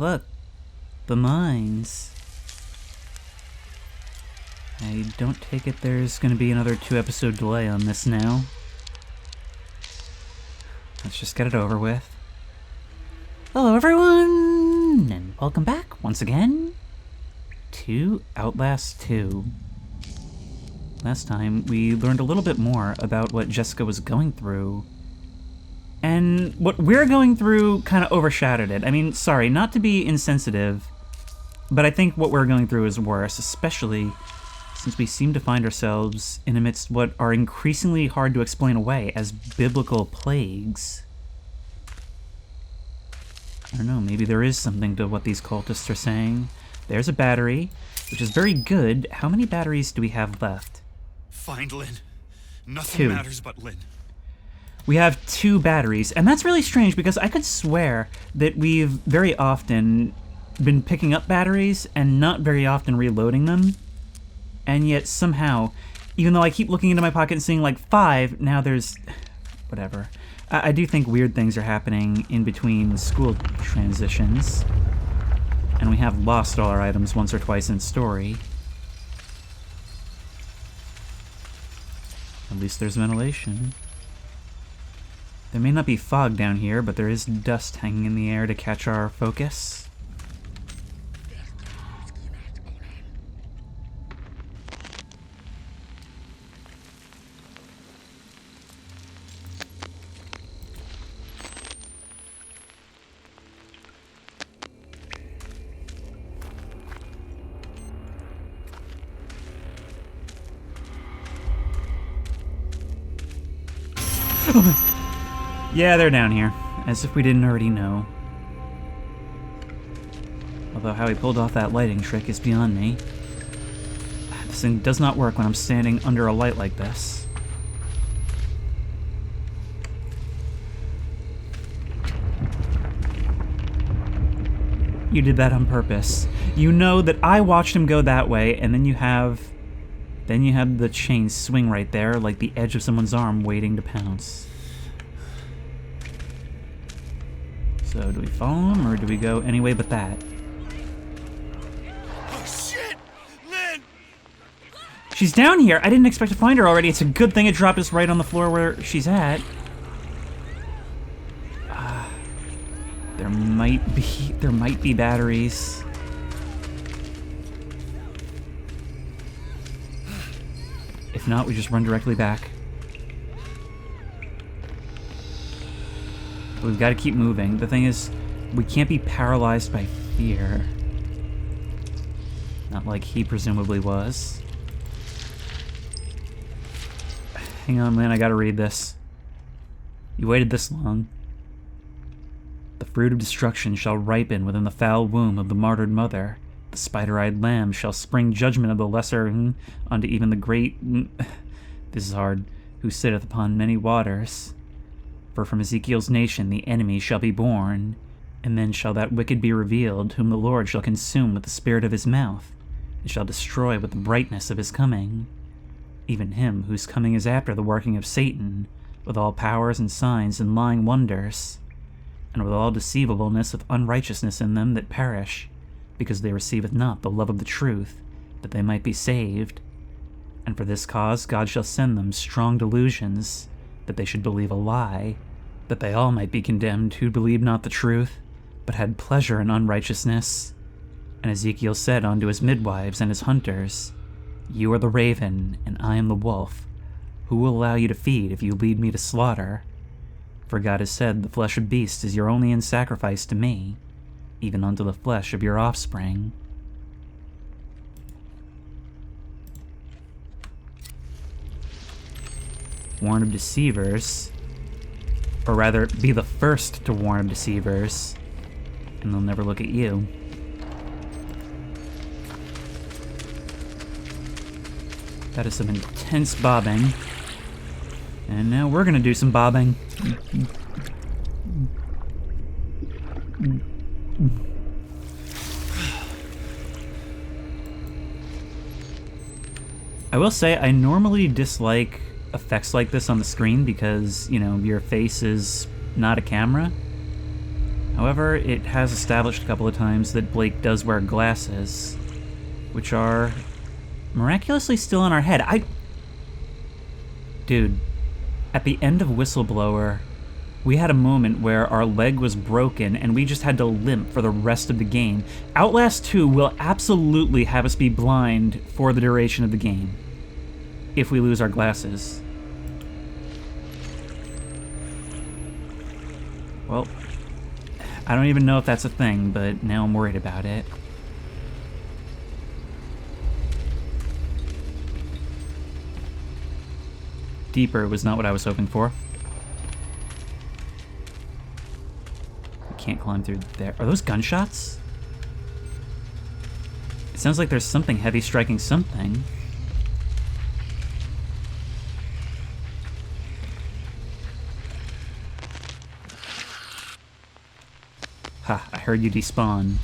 look. The mines. I don't take it there's gonna be another 2-episode delay on this now. Let's just get it over with. Hello everyone, and welcome back once again to Outlast II. Last time, we learned a little bit more about what Jessica was going through. And what we're going through kind of overshadowed it. I mean, sorry, not to be insensitive, but I think what we're going through is worse, especially since we seem to find ourselves in amidst what are increasingly hard to explain away as biblical plagues. I don't know, maybe there is something to what these cultists are saying. There's a battery, which is very good. How many batteries do we have left? Find Lynn. Nothing matters but Lynn. We have 2 batteries, and that's really strange because I could swear that we've very often been picking up batteries and not very often reloading them. And yet somehow, even though I keep looking into my pocket and seeing like 5, now there's... whatever. I do think weird things are happening in between school transitions. And we have lost all our items once or twice in story. At least there's ventilation. There may not be fog down here, but there is dust hanging in the air to catch our focus. Yeah, they're down here, as if we didn't already know. Although how he pulled off that lighting trick is beyond me. This thing does not work when I'm standing under a light like this. You did that on purpose. You know that I watched him go that way, and then you have the chain swing right there, like the edge of someone's arm waiting to pounce. So, do we follow him, or do we go any way but that? Oh shit! Lynn! She's down here! I didn't expect to find her already. It's a good thing it dropped us right on the floor where she's at. There might be batteries. If not, we just run directly back. We've got to keep moving. The thing is, we can't be paralyzed by fear. Not like he presumably was. Hang on, man, I gotta read this. You waited this long. The fruit of destruction shall ripen within the foul womb of the martyred mother. The spider-eyed lamb shall spring judgment of the lesser unto even the great... this is hard. Who sitteth upon many waters. For from Ezekiel's nation the enemy shall be born, and then shall that wicked be revealed, whom the Lord shall consume with the spirit of his mouth, and shall destroy with the brightness of his coming. Even him whose coming is after the working of Satan, with all powers and signs and lying wonders, and with all deceivableness of unrighteousness in them that perish, because they receiveth not the love of the truth, that they might be saved. And for this cause God shall send them strong delusions, that they should believe a lie, that they all might be condemned who believed not the truth, but had pleasure in unrighteousness. And Ezekiel said unto his midwives and his hunters, You are the raven, and I am the wolf. Who will allow you to feed if you lead me to slaughter? For God has said, The flesh of beasts is your only in sacrifice to me, even unto the flesh of your offspring. Warn of deceivers, or rather, be the first to warn of deceivers, and they'll never look at you. That is some intense bobbing. And now we're gonna do some bobbing. I will say, I normally dislike effects like this on the screen because, you know, your face is not a camera. However, it has established a couple of times that Blake does wear glasses, which are miraculously still in our head. Dude, at the end of Whistleblower, we had a moment where our leg was broken and we just had to limp for the rest of the game. Outlast 2 will absolutely have us be blind for the duration of the game if we lose our glasses. Well, I don't even know if that's a thing, but now I'm worried about it. Deeper was not what I was hoping for. We can't climb through there. Are those gunshots? It sounds like there's something heavy striking something. Ha, I heard you despawn.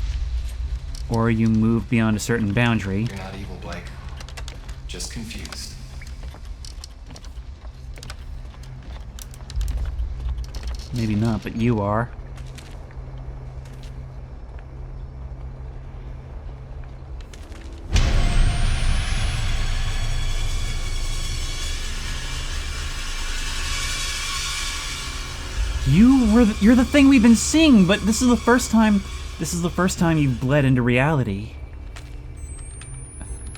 Or you move beyond a certain boundary. You're not evil, Blake. Just confused. Maybe not, but you are. You're the thing we've been seeing, but this is the first time you've bled into reality.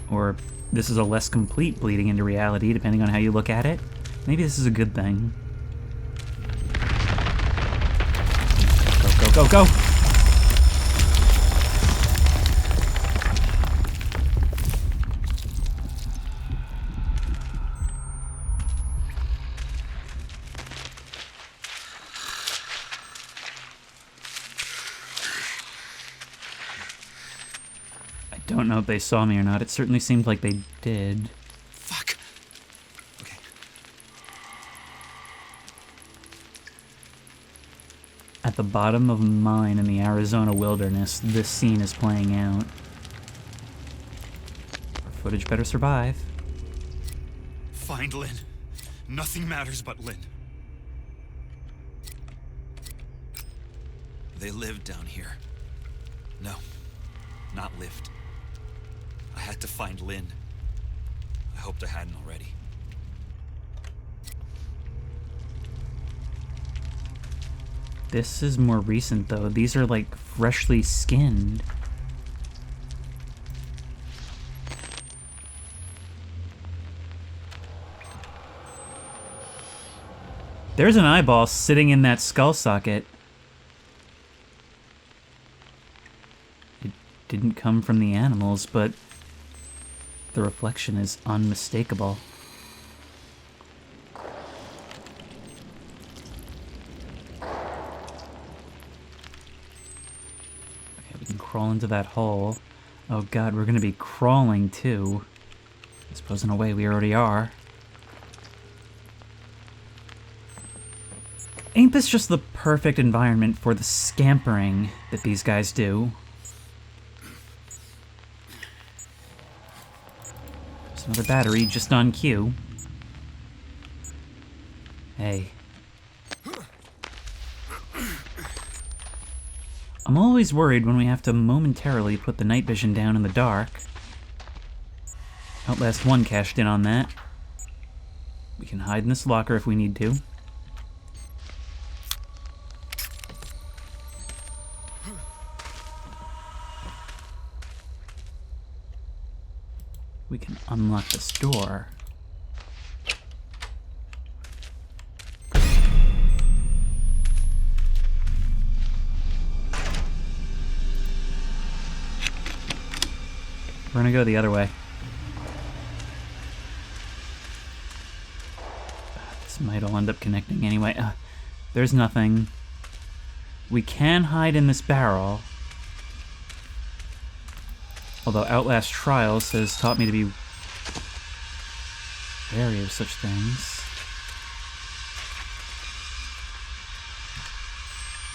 Or this is a less complete bleeding into reality, depending on how you look at it. Maybe this is a good thing. Go, go, go! I don't know if they saw me or not. It certainly seemed like they did. Fuck. Okay. At the bottom of a mine in the Arizona wilderness, this scene is playing out. Our footage better survive. Find Lynn. Nothing matters but Lynn. They lived down here. No, not lived. I had to find Lynn. I hoped I hadn't already. This is more recent, though. These are, like, freshly skinned. There's an eyeball sitting in that skull socket. It didn't come from the animals, but the reflection is unmistakable. Crawl into that hole. Oh god, we're gonna be crawling too. I suppose in a way we already are. Ain't this just the perfect environment for the scampering that these guys do? There's another battery just on cue. Hey. I'm always worried when we have to momentarily put the night vision down in the dark. Outlast 1 cashed in on that. We can hide in this locker if we need to. We can unlock this door. We're gonna go the other way. This might all end up connecting anyway. There's nothing. We can hide in this barrel. Although Outlast Trials has taught me to be wary of such things.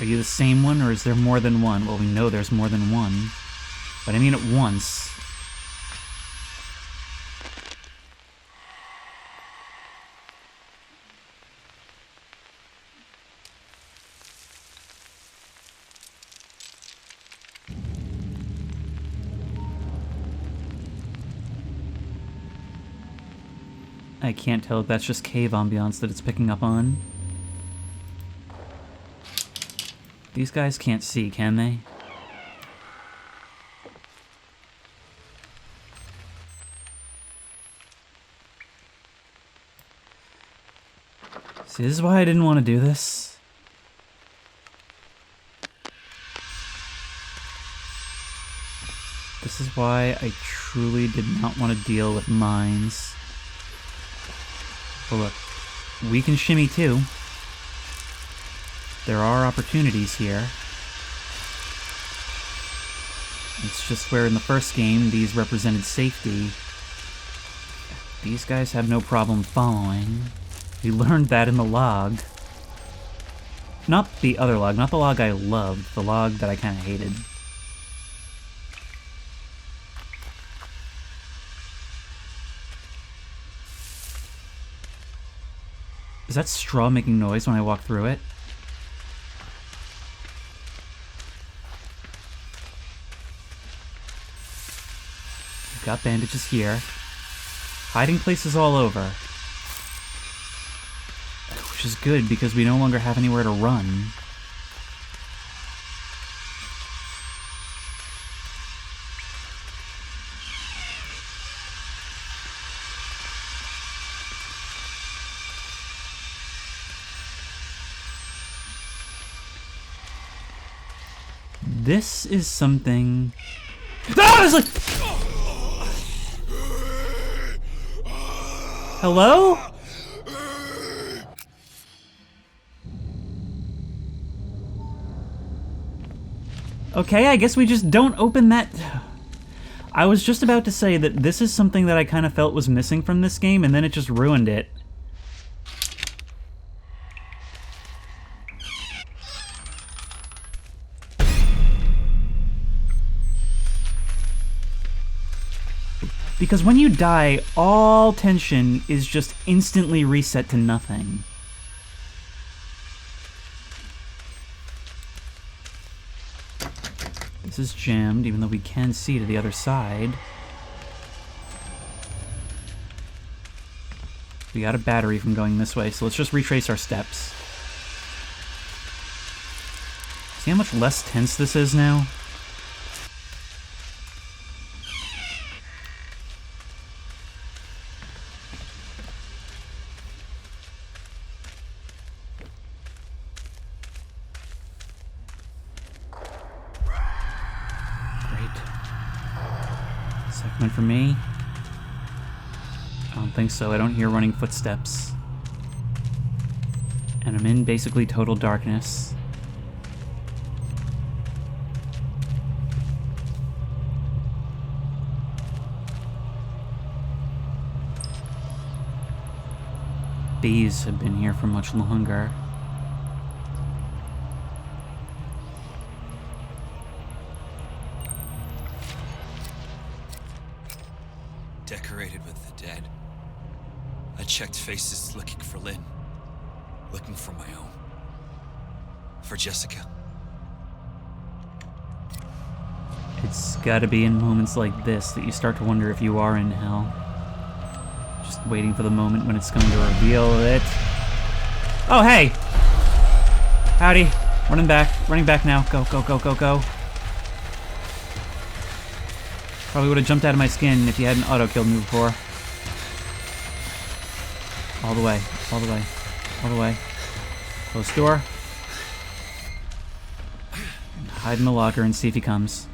Are you the same one, or is there more than one? Well, we know there's more than one. But I mean at once. I can't tell if that's just cave ambiance that it's picking up on. These guys can't see, can they? See, this is why I didn't want to do this. This is why I truly did not want to deal with mines. But look, we can shimmy too. There are opportunities here. It's just where in the first game these represented safety. These guys have no problem following. We learned that in the log. Not the other log, not the log I loved, the log that I kind of hated. Is that straw making noise when I walk through it? We've got bandages here. Hiding places all over. Which is good because we no longer have anywhere to run. This is something... Ah! I was like... Hello? Okay, I guess we just don't open that... I was just about to say that this is something that I kind of felt was missing from this game, and then it just ruined it. Because when you die, all tension is just instantly reset to nothing. This is jammed, even though we can see to the other side. We got a battery from going this way, so let's just retrace our steps. See how much less tense this is now? Second one for me. I don't think so. I don't hear running footsteps. And I'm in basically total darkness. These have been here for much longer. Decorated with the dead. I checked faces looking for Lynn. Looking for my own. For Jessica. It's gotta be in moments like this that you start to wonder if you are in hell. Just waiting for the moment when it's going to reveal it. Oh, hey! Howdy. Running back now. Go, go, go, go, go. Probably would have jumped out of my skin if you hadn't auto-killed me before. All the way, all the way, all the way. Close door. Hide in the locker and see if he comes.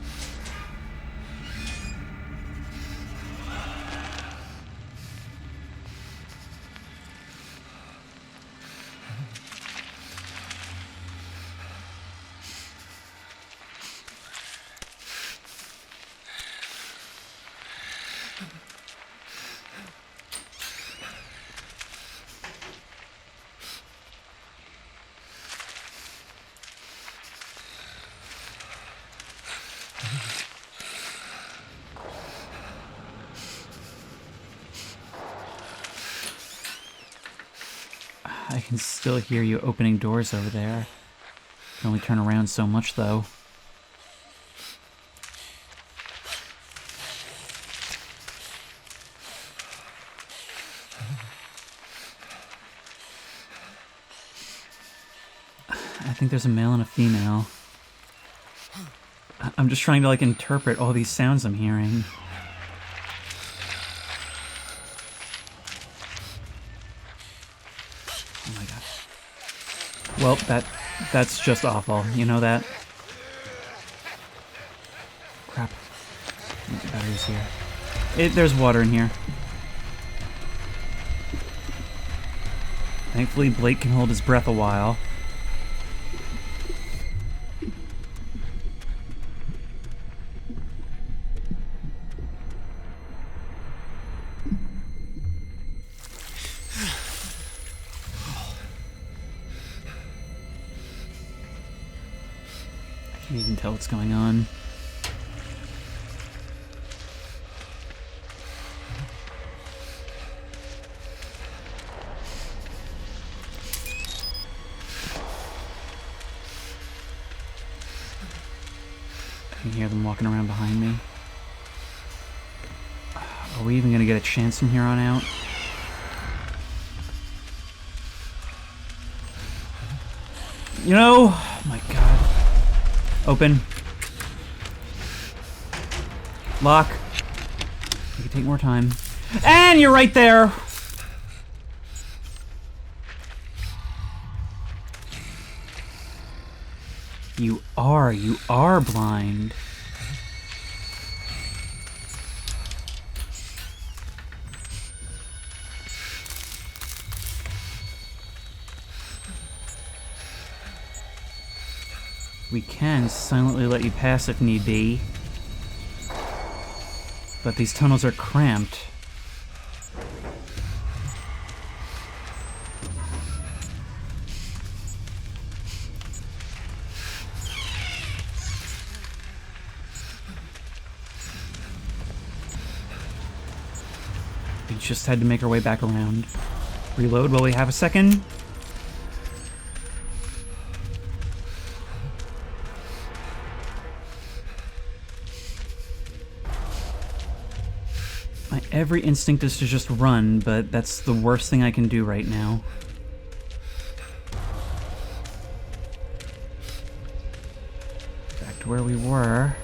I can still hear you opening doors over there. Can only turn around so much, though. think there's a male and a female. I'm just trying to, like, interpret all these sounds I'm hearing. Oh my god. Well, that's just awful. You know that? Crap. The battery's here. There's water in here. Thankfully, Blake can hold his breath a while. I can't even tell what's going on. I can hear them walking around behind me. Are we even gonna get a chance from here on out? You know, oh my god. Open. Lock. We can take more time. And you're right there! You are blind. We can silently let you pass if need be. But these tunnels are cramped. We just had to make our way back around. Reload while we have a second. My every instinct is to just run, but that's the worst thing I can do right now. Back to where we were.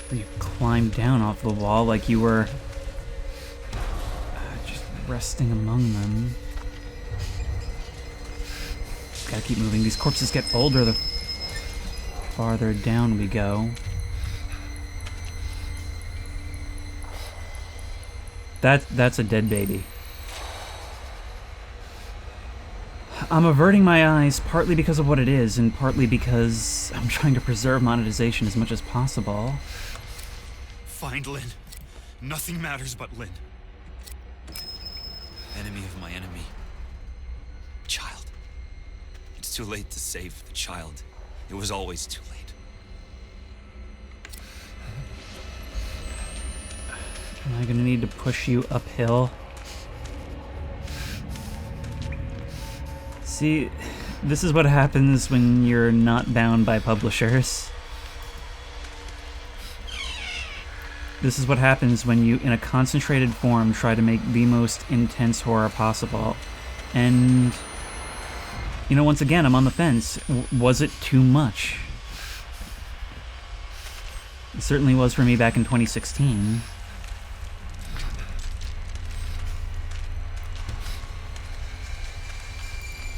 Where you climbed down off the wall like you were just resting among them. Gotta keep moving. These corpses get older the farther down we go. That's a dead baby. I'm averting my eyes partly because of what it is, and partly because I'm trying to preserve monetization as much as possible. Find Lynn. Nothing matters but Lynn. Enemy of my enemy. Child. It's too late to save the child. It was always too late. Am I gonna need to push you uphill? See, this is what happens when you're not bound by publishers. This is what happens when you, in a concentrated form, try to make the most intense horror possible. And, you know, once again, I'm on the fence. Was it too much? It certainly was for me back in 2016.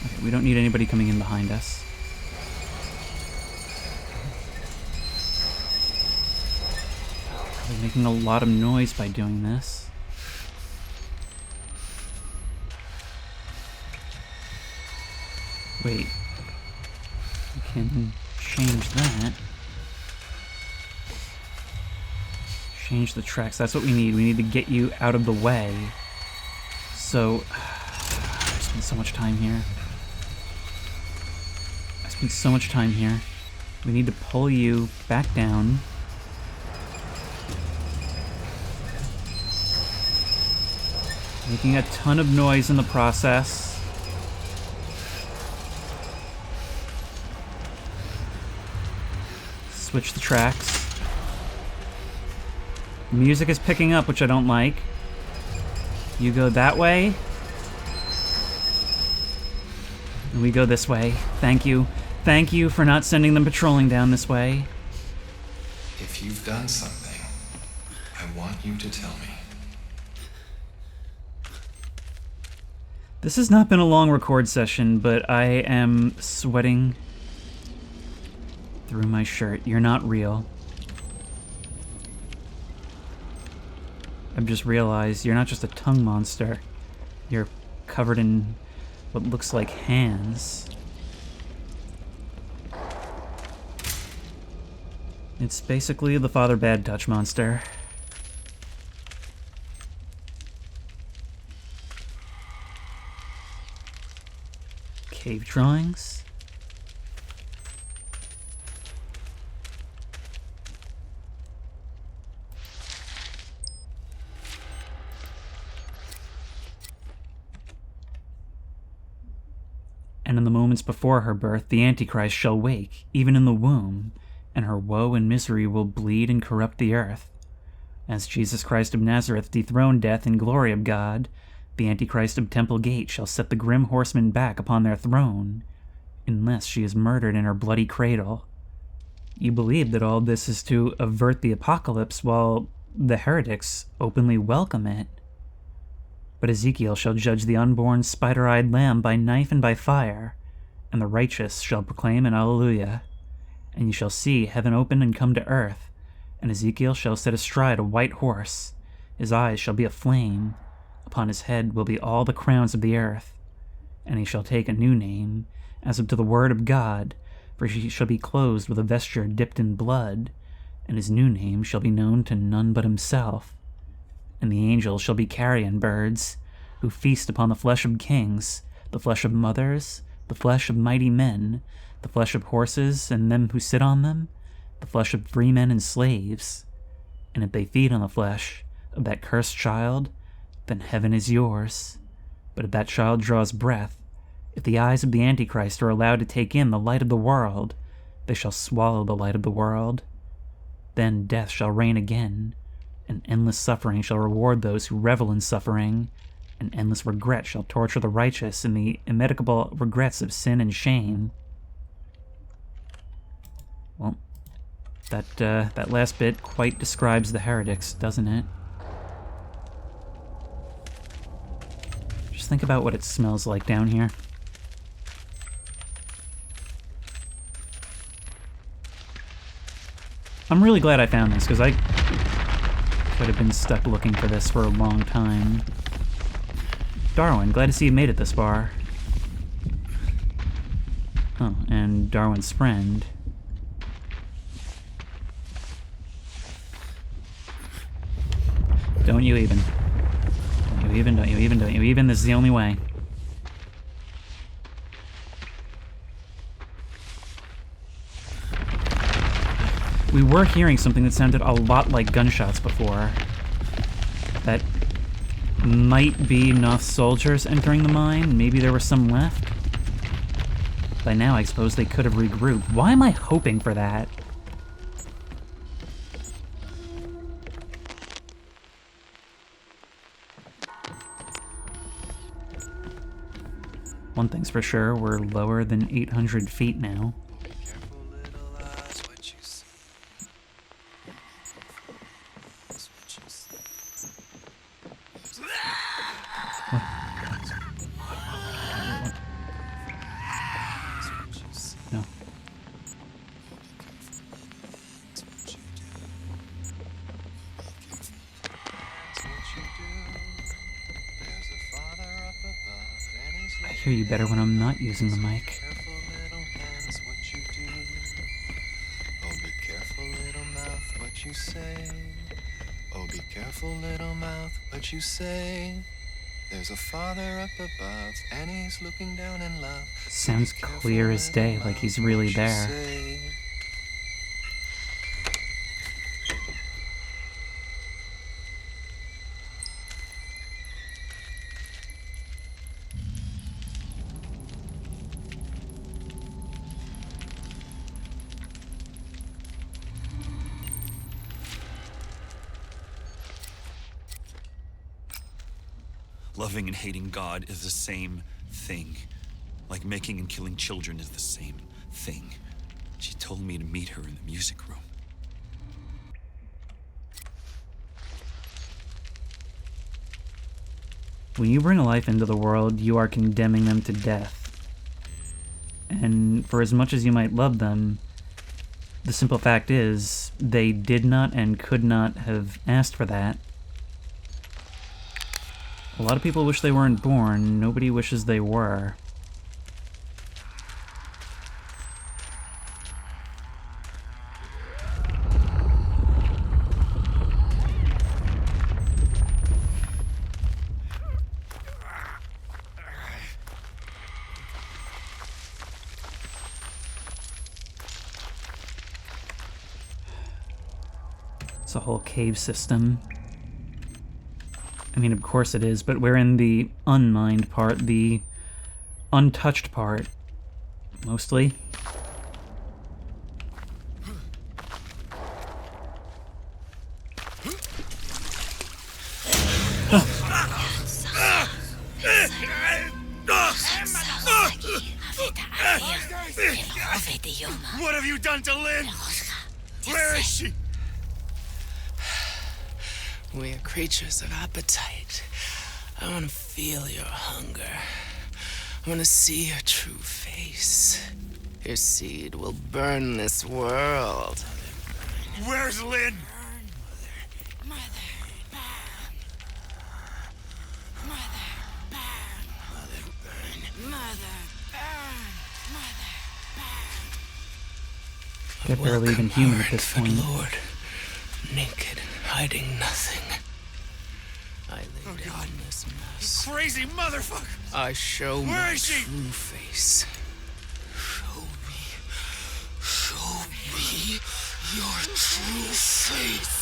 Okay, we don't need anybody coming in behind us. Probably making a lot of noise by doing this. Wait. We can change that. Change the tracks. That's what we need. We need to get you out of the way. So, I spent so much time here. So much time here. We need to pull you back down. Making a ton of noise in the process. Switch the tracks. Music is picking up, which I don't like. You go that way. And we go this way. Thank you. Thank you for not sending them patrolling down this way. If you've done something, I want you to tell me. This has not been a long record session, but I am sweating through my shirt. You're not real. I've just realized you're not just a tongue monster. You're covered in what looks like hands. It's basically the Father Bad Touch monster. Cave drawings. And in the moments before her birth, the Antichrist shall wake, even in the womb, and her woe and misery will bleed and corrupt the earth. As Jesus Christ of Nazareth dethroned death in glory of God, the Antichrist of Temple Gate shall set the grim horsemen back upon their throne, unless she is murdered in her bloody cradle. You believe that all this is to avert the apocalypse, while the heretics openly welcome it. But Ezekiel shall judge the unborn spider-eyed lamb by knife and by fire, and the righteous shall proclaim an Alleluia. And you shall see heaven open and come to earth, and Ezekiel shall sit astride a white horse. His eyes shall be a flame. Upon his head will be all the crowns of the earth. And he shall take a new name, as unto the word of God, for he shall be clothed with a vesture dipped in blood, and his new name shall be known to none but himself. And the angels shall be carrion birds, who feast upon the flesh of kings, the flesh of mothers, the flesh of mighty men, the flesh of horses and them who sit on them, the flesh of free men and slaves. And if they feed on the flesh of that cursed child, then heaven is yours. But if that child draws breath, if the eyes of the Antichrist are allowed to take in the light of the world, they shall swallow the light of the world. Then death shall reign again, and endless suffering shall reward those who revel in suffering, and endless regret shall torture the righteous in the immediable regrets of sin and shame. Well, that last bit quite describes the heretics, doesn't it? Just think about what it smells like down here. I'm really glad I found this, because I could have been stuck looking for this for a long time. Darwin, glad to see you made it this far. Oh, and Darwin's friend. Don't you even. Don't you even, don't you even, don't you even. This is the only way. We were hearing something that sounded a lot like gunshots before. That might be Noth's soldiers entering the mine. Maybe there were some left. By now, I suppose they could have regrouped. Why am I hoping for that? One thing's for sure, we're lower than 800 feet now. No. I hear you better when I'm not using the mic. Oh, be careful, little mouth, what you say. Oh, be careful, little mouth, what you say. There's a Father up above, and he's looking down in love. Sounds clear as day, like he's really there. Loving and hating God is the same thing. Like making and killing children is the same thing. She told me to meet her in the music room. When you bring a life into the world, you are condemning them to death. And for as much as you might love them, the simple fact is, they did not and could not have asked for that. A lot of people wish they weren't born. Nobody wishes they were. It's a whole cave system. I mean, of course it is, but we're in the unmined part, the untouched part, mostly. What have you done to Lynn? Where is she? We are creatures of appetite. I want to feel your hunger. I want to see your true face. Your seed will burn this world. Where's Lynn? They're barely even human at this point. Lord, naked, hiding nothing. I lay down this mess. Crazy motherfucker! I show Where my is she? true face. Show me your true face.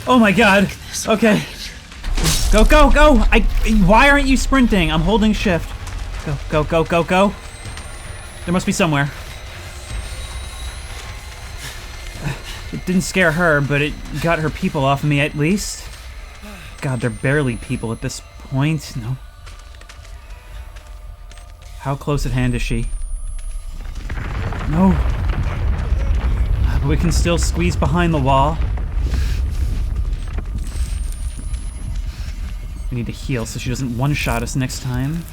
Oh my god. Okay. Go, go, go! Why aren't you sprinting? I'm holding shift. Go, go, go, go, go. There must be somewhere. It didn't scare her, but it got her people off of me at least. God, they're barely people at this point. No. How close at hand is she? No. But we can still squeeze behind the wall. We need to heal so she doesn't one-shot us next time.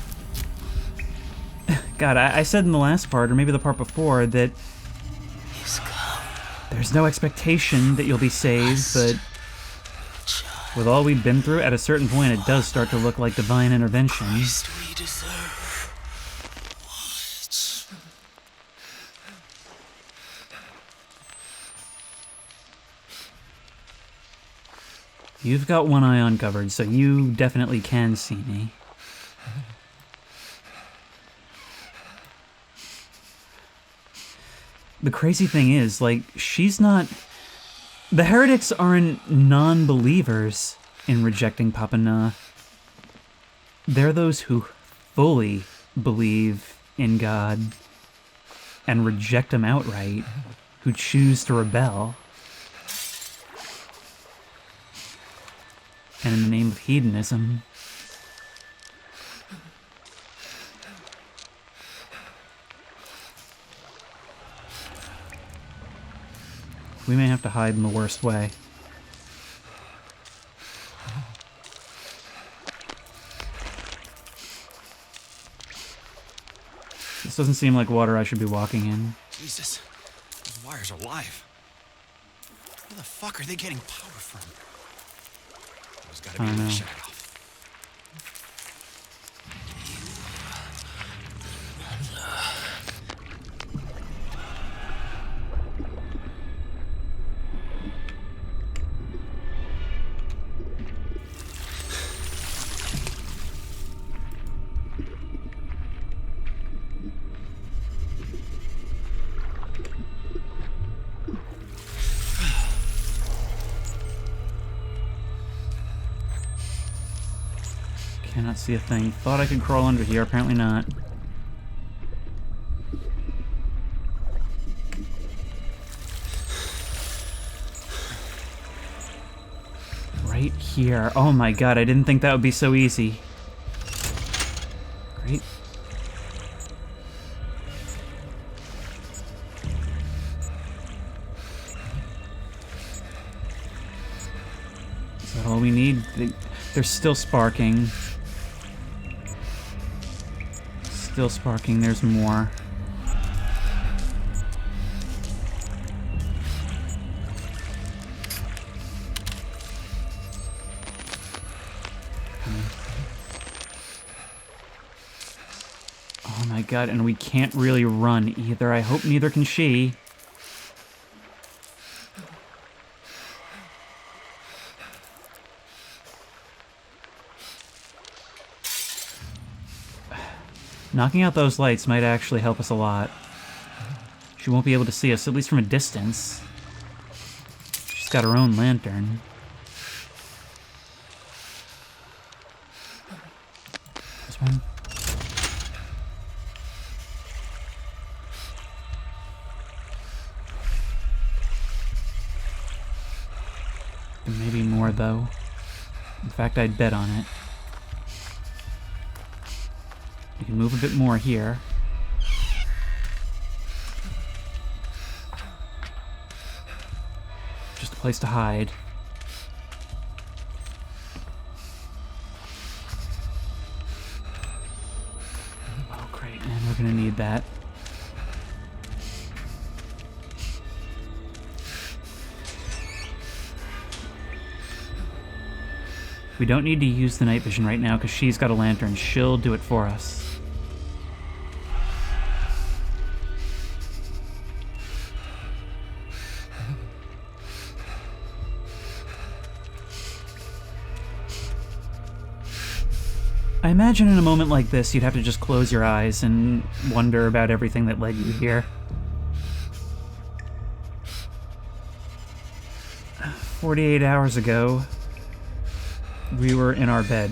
God, I said in the last part, or maybe the part before, that there's no expectation that you'll be saved, but with all we've been through, at a certain point it does start to look like divine intervention. Christ we deserve. You've got one eye uncovered, so you definitely can see me. The crazy thing is, like, she's not... The heretics aren't non-believers in rejecting Papa Na. They're those who fully believe in God and reject him outright, who choose to rebel. And in the name of hedonism, we may have to hide in the worst way. This doesn't seem like water I should be walking in. Jesus, those wires are live. Where the fuck are they getting power from? There's gotta be I don't a know. shut off. Cannot see a thing. Thought I could crawl under here, apparently not. Right here. Oh my god, I didn't think that would be so easy. Great. Is that all we need? They're still sparking. Still sparking, there's more. Oh my god, and we can't really run either. I hope neither can she. Knocking out those lights might actually help us a lot. She won't be able to see us, at least from a distance. She's got her own lantern. This one. There may be more, though. In fact, I'd bet on it. We can move a bit more here. Just a place to hide. Oh, great, and we're gonna need that. We don't need to use the night vision right now because she's got a lantern. She'll do it for us. I imagine in a moment like this, you'd have to just close your eyes and wonder about everything that led you here. 48 hours ago, we were in our bed.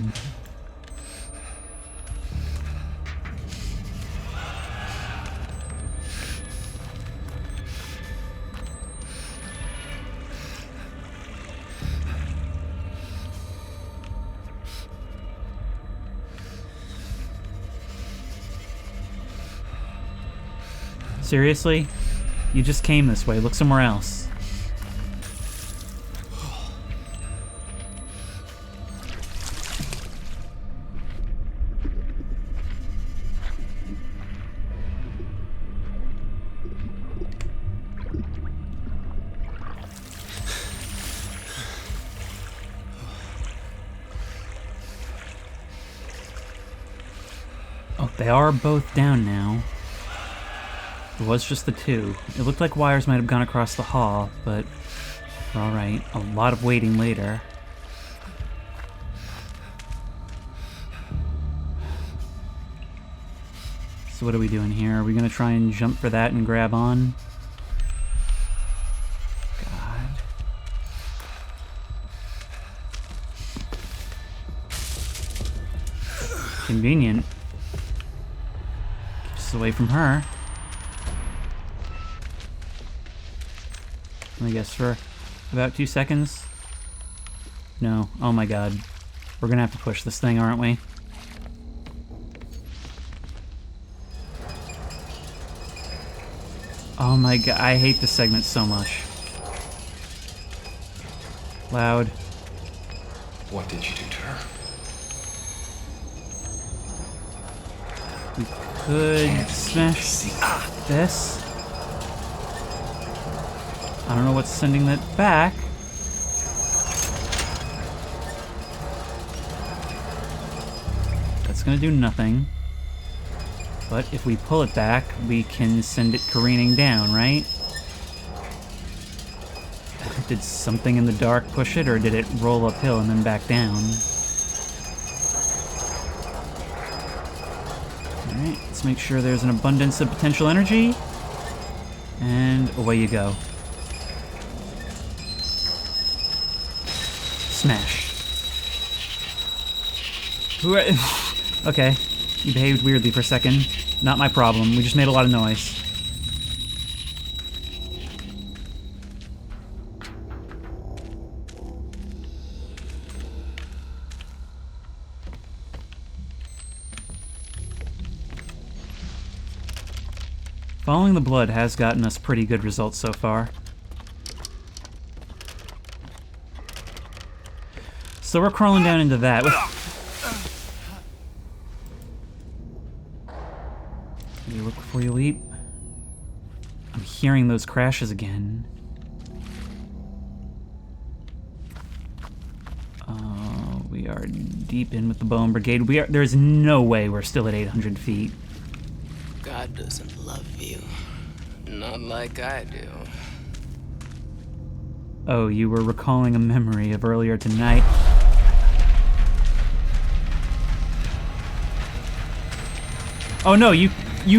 Seriously? You just came this way. Look somewhere else. Oh, they are both down now. It was just the two. It looked like wires might have gone across the hall, but we're alright. A lot of waiting later. So what are we doing here? Are we gonna try and jump for that and grab on? God. Convenient. Keeps us away from her. I guess for about 2 seconds. No. Oh my god. We're gonna have to push this thing, aren't we? Oh my god. I hate this segment so much. Loud. What did you do to her? We could smash this. I don't know what's sending that back. That's gonna do nothing. But if we pull it back, we can send it careening down, right? Did something in the dark push it, or did it roll uphill and then back down? Alright, let's make sure there's an abundance of potential energy. And away you go. Smash. Who are... Okay. You behaved weirdly for a second. Not my problem. We just made a lot of noise. Following the blood has gotten us pretty good results so far. So we're crawling down into that. You look before you leap. I'm hearing those crashes again. We are deep in with the Bone Brigade. There's no way we're still at 800 feet. God doesn't love you. Not like I do. Oh, you were recalling a memory of earlier tonight. Oh no, you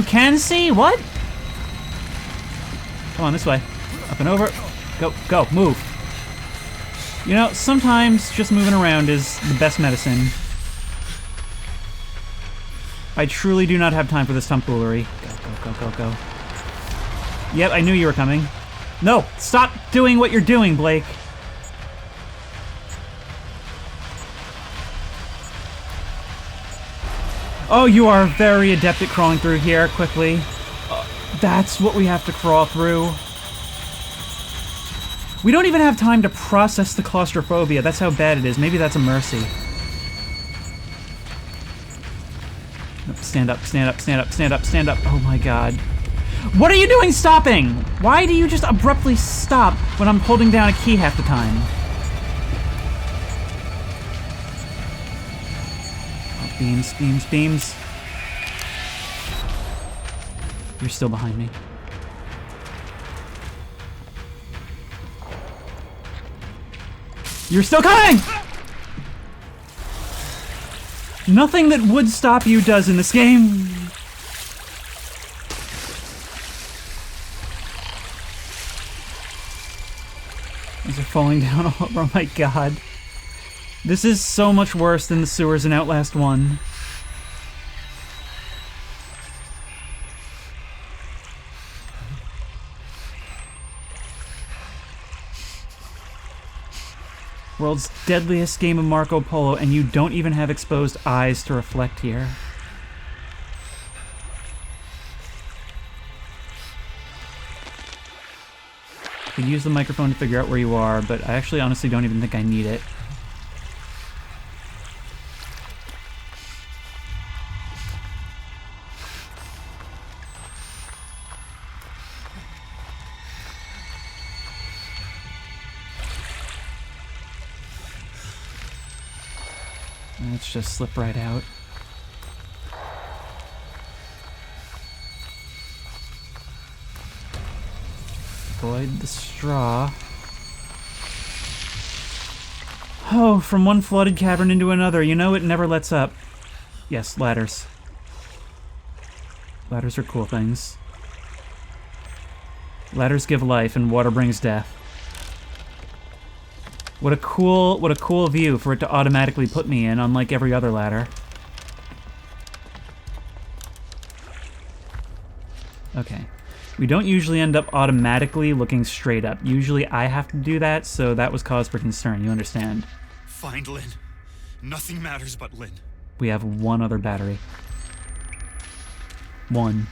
can see? What? Come on, this way. Up and over. Go, move. You know, sometimes just moving around is the best medicine. I truly do not have time for this tomfoolery. Go. Yep, I knew you were coming. No, stop doing what you're doing, Blake. Oh, you are very adept at crawling through here quickly. That's what we have to crawl through. We don't even have time to process the claustrophobia. That's how bad it is. Maybe that's a mercy. Stand up. Oh my god. What are you doing stopping? Why do you just abruptly stop when I'm holding down a key half the time? Oh, beams. You're still behind me. You're still coming! Nothing that would stop you does in this game. These are falling down all over. Oh my god. This is so much worse than the sewers in Outlast 1. World's deadliest game of Marco Polo, and you don't even have exposed eyes to reflect here. I could use the microphone to figure out where you are, but I actually honestly don't even think I need it. Let's just slip right out. Avoid the straw. Oh, from one flooded cavern into another. You know it never lets up. Yes, ladders. Ladders are cool things. Ladders give life and water brings death. What a cool view for it to automatically put me in, unlike every other ladder. Okay. We don't usually end up automatically looking straight up. Usually I have to do that, so that was cause for concern, you understand? Find Lynn. Nothing matters but Lynn. We have one other battery. One.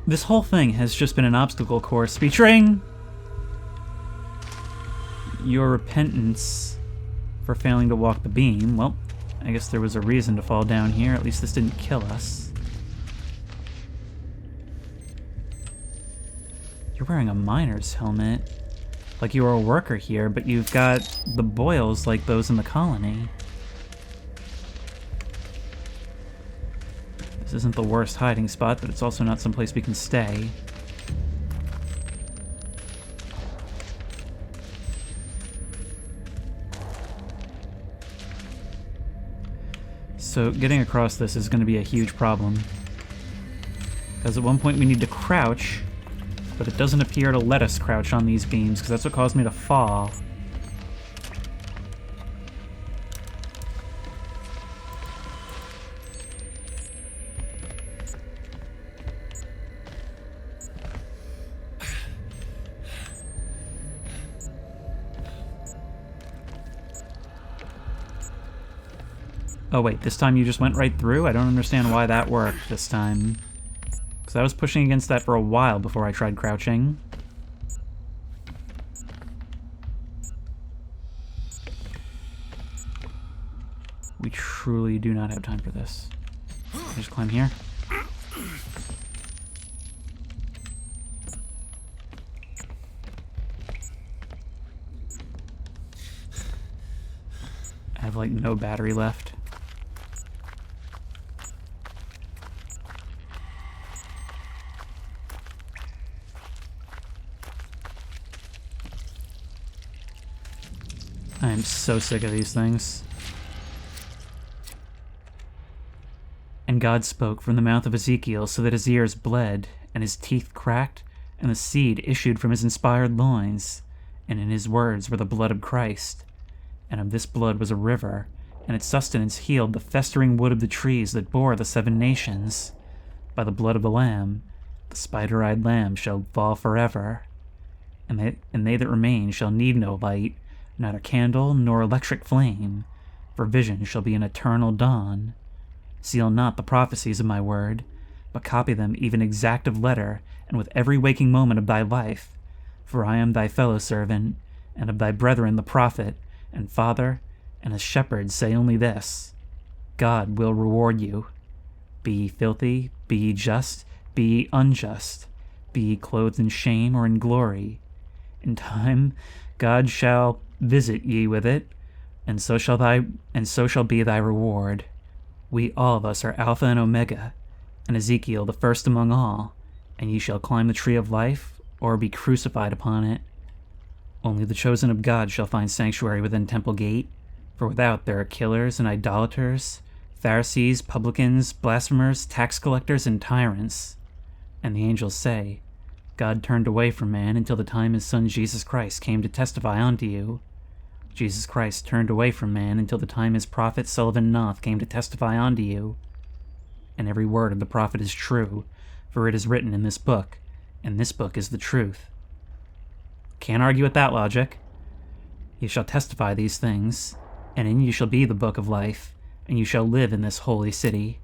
This whole thing has just been an obstacle course featuring your repentance for failing to walk the beam. Well, I guess there was a reason to fall down here. At least this didn't kill us. You're wearing a miner's helmet. like you were a worker here, but you've got the boils like those in the colony. This isn't the worst hiding spot, but it's also not someplace we can stay. So getting across this is going to be a huge problem. Because at one point we need to crouch, but it doesn't appear to let us crouch on these beams, because that's what caused me to fall. Oh wait, this time you just went right through? I don't understand why that worked this time. Because I was pushing against that for a while before I tried crouching. We truly do not have time for this. Can I just climb here? I have like no battery left. I am so sick of these things. And God spoke from the mouth of Ezekiel so that his ears bled, and his teeth cracked, and the seed issued from his inspired loins. And in his words were the blood of Christ. And of this blood was a river, and its sustenance healed the festering wood of the trees that bore the 7 nations. By the blood of the Lamb, the spider-eyed Lamb shall fall forever. And they that remain shall need no light, neither candle nor electric flame, for vision shall be an eternal dawn. Seal not the prophecies of my word, but copy them even exact of letter, and with every waking moment of thy life. For I am thy fellow servant, and of thy brethren the prophet, and father, and as shepherd say only this: God will reward you. Be ye filthy, be ye just, be ye unjust, be ye clothed in shame or in glory. In time God shall visit ye with it, and so shall be thy reward. We all of us are Alpha and Omega, and Ezekiel the first among all, and ye shall climb the tree of life, or be crucified upon it. Only the chosen of God shall find sanctuary within Temple Gate, for without there are killers and idolaters, Pharisees, publicans, blasphemers, tax collectors, and tyrants. And the angels say, God turned away from man until the time his Son Jesus Christ came to testify unto you. Jesus Christ turned away from man until the time his prophet Sullivan Noth came to testify unto you. And every word of the prophet is true, for it is written in this book, and this book is the truth. Can't argue with that logic. You shall testify these things, and in you shall be the book of life, and you shall live in this holy city.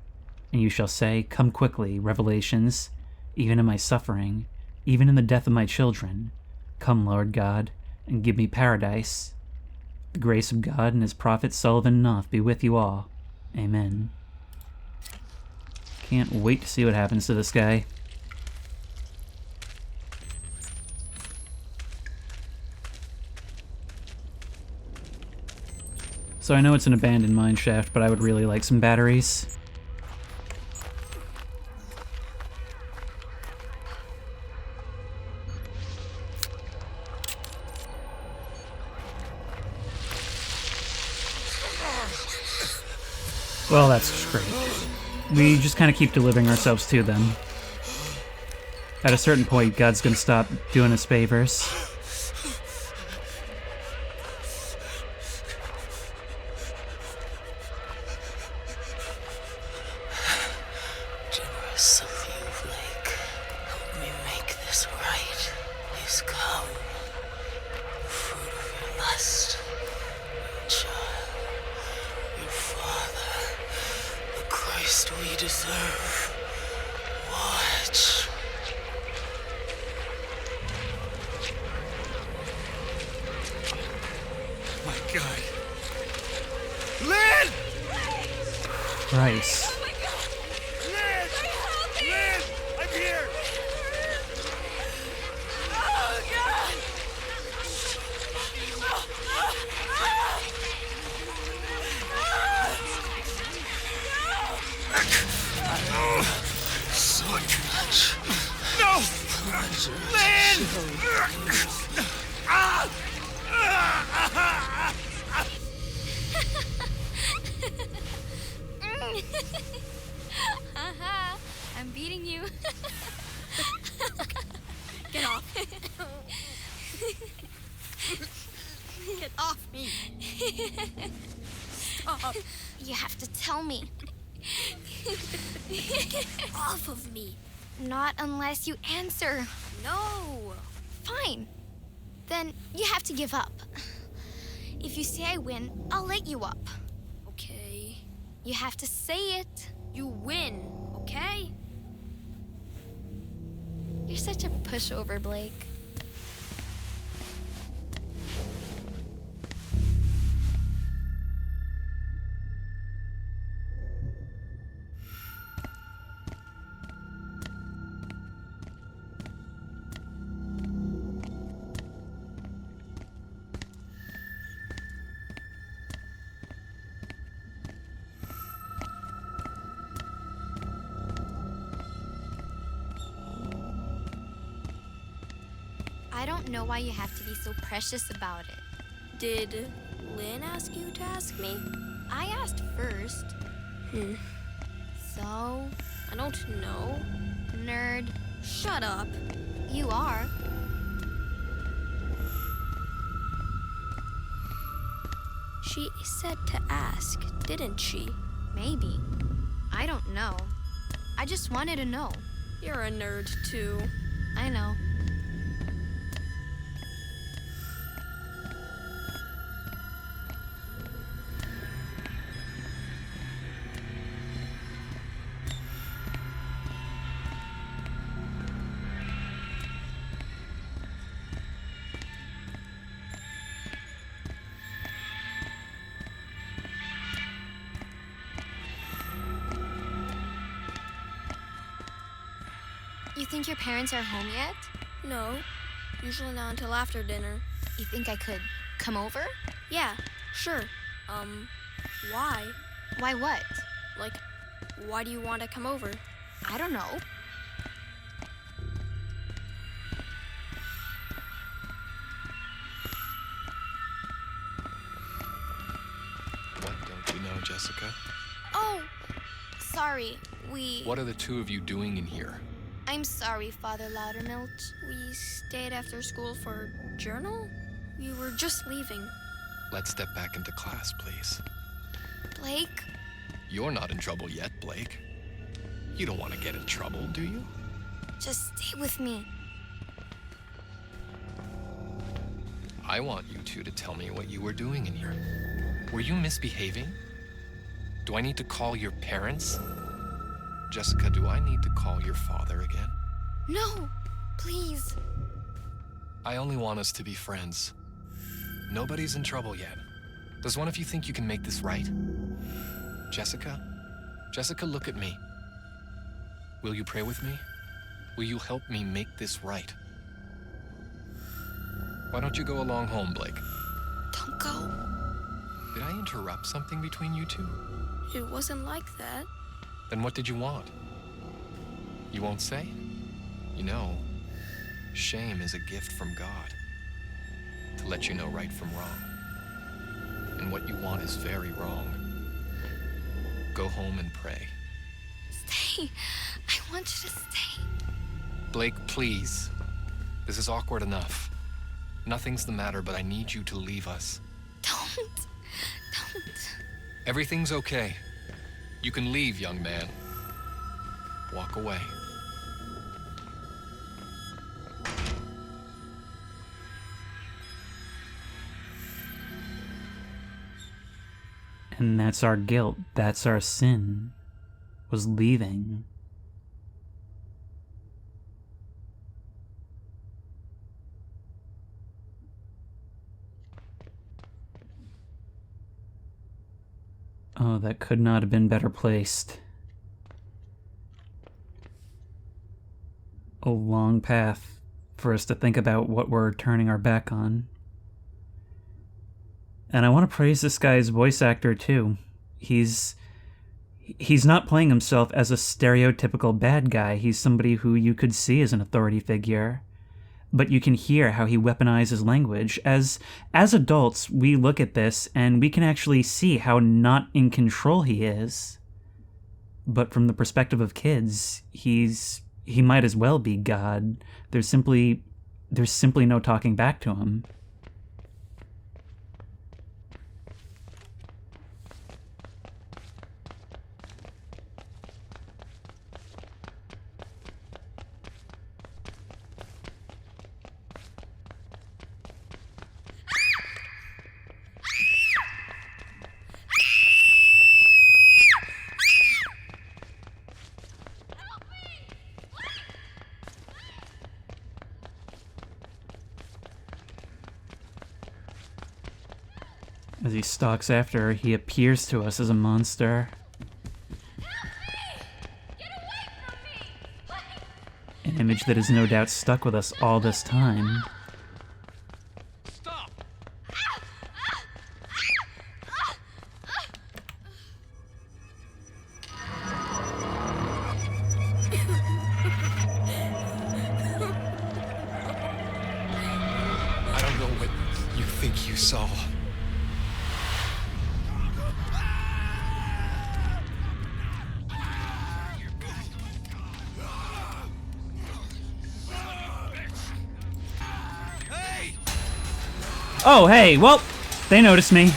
And you shall say, Come quickly, Revelations, even in my suffering, even in the death of my children. Come, Lord God, and give me paradise. The grace of God and his prophet Sullivan Noth be with you all. Amen. Can't wait to see what happens to this guy. So I know it's an abandoned mine shaft, but I would really like some batteries. Well, that's just great. We just kind of keep delivering ourselves to them. At a certain point, God's gonna stop doing us favors. Generous of you, Blake. Help me make this right. He's come. The fruit of your lust. Your child. Your father. The Christ we deserve. Watch. My God. Lynn! Christ. Lynn! Lynn! I'm here! Oh, God! So much. No! Pleasure. Lynn! Haha, I'm beating you. Get off. Get off me. Stop. You have to tell me. Off of me. Not unless you answer. No. Fine. Then you have to give up. If you say I win, I'll let you up. Okay. You have to say it. You win, okay? You're such a pushover, Blake. I don't know why you have to be so precious about it. Did Lynn ask you to ask me? I asked first. So, I don't know. nerd, Shut up. you are. She said to ask, didn't she? Maybe. I don't know. I just wanted to know. You're a nerd, too. I know. You think your parents are home yet? No. Usually not until after dinner. You think I could come over? Yeah, sure. Why? Why what? Like, why do you want to come over? I don't know. What don't you know, Jessica? Oh, sorry. What are the two of you doing in here? I'm sorry, Father Loudermilch. We stayed after school for journal? We were just leaving. Let's step back into class, please. Blake? You're not in trouble yet, Blake. You don't want to get in trouble, do you? Just stay with me. I want you two to tell me what you were doing in here. Were you misbehaving? Do I need to call your parents? Jessica, do I need to call your father again? No, please. I only want us to be friends. Nobody's in trouble yet. Does one of you think you can make this right? Jessica? Jessica, look at me. Will you pray with me? Will you help me make this right? Why don't you go along home, Blake? Don't go. Did I interrupt something between you two? It wasn't like that. Then what did you want? You won't say? You know, shame is a gift from God to let you know right from wrong. And what you want is very wrong. Go home and pray. Stay. I want you to stay. Blake, please. This is awkward enough. Nothing's the matter, but I need you to leave us. Don't. Everything's okay. You can leave, young man. Walk away. And that's our guilt. That's our sin. Was leaving. Oh, that could not have been better placed. A long path for us to think about what we're turning our back on. And I want to praise this guy's voice actor too. He's He's not playing himself as a stereotypical bad guy. He's somebody who you could see as an authority figure. But you can hear how he weaponizes language. As adults, we look at this and we can actually see how not in control he is. But from the perspective of kids, he might as well be God. There's simply no talking back to him. As he stalks after her, he appears to us as a monster. An image that is no doubt stuck with us all this time. Stop! I don't know what you think you saw. Oh, hey, well, they noticed me.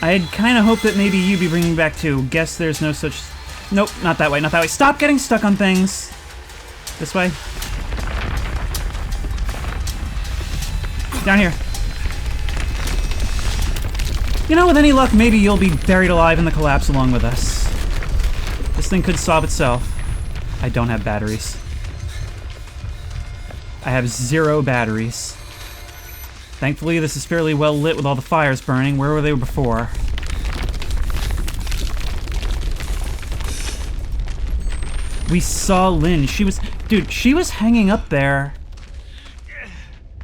I'd kind of hoped that maybe you'd be bringing me back too. Guess there's no such... Nope, not that way, not that way. Stop getting stuck on things. This way. Down here. You know, with any luck, maybe you'll be buried alive in the collapse along with us. This thing could solve itself. I don't have batteries. I have 0 batteries. Thankfully, this is fairly well lit with all the fires burning. Where were they before? We saw Lynn. She was hanging up there.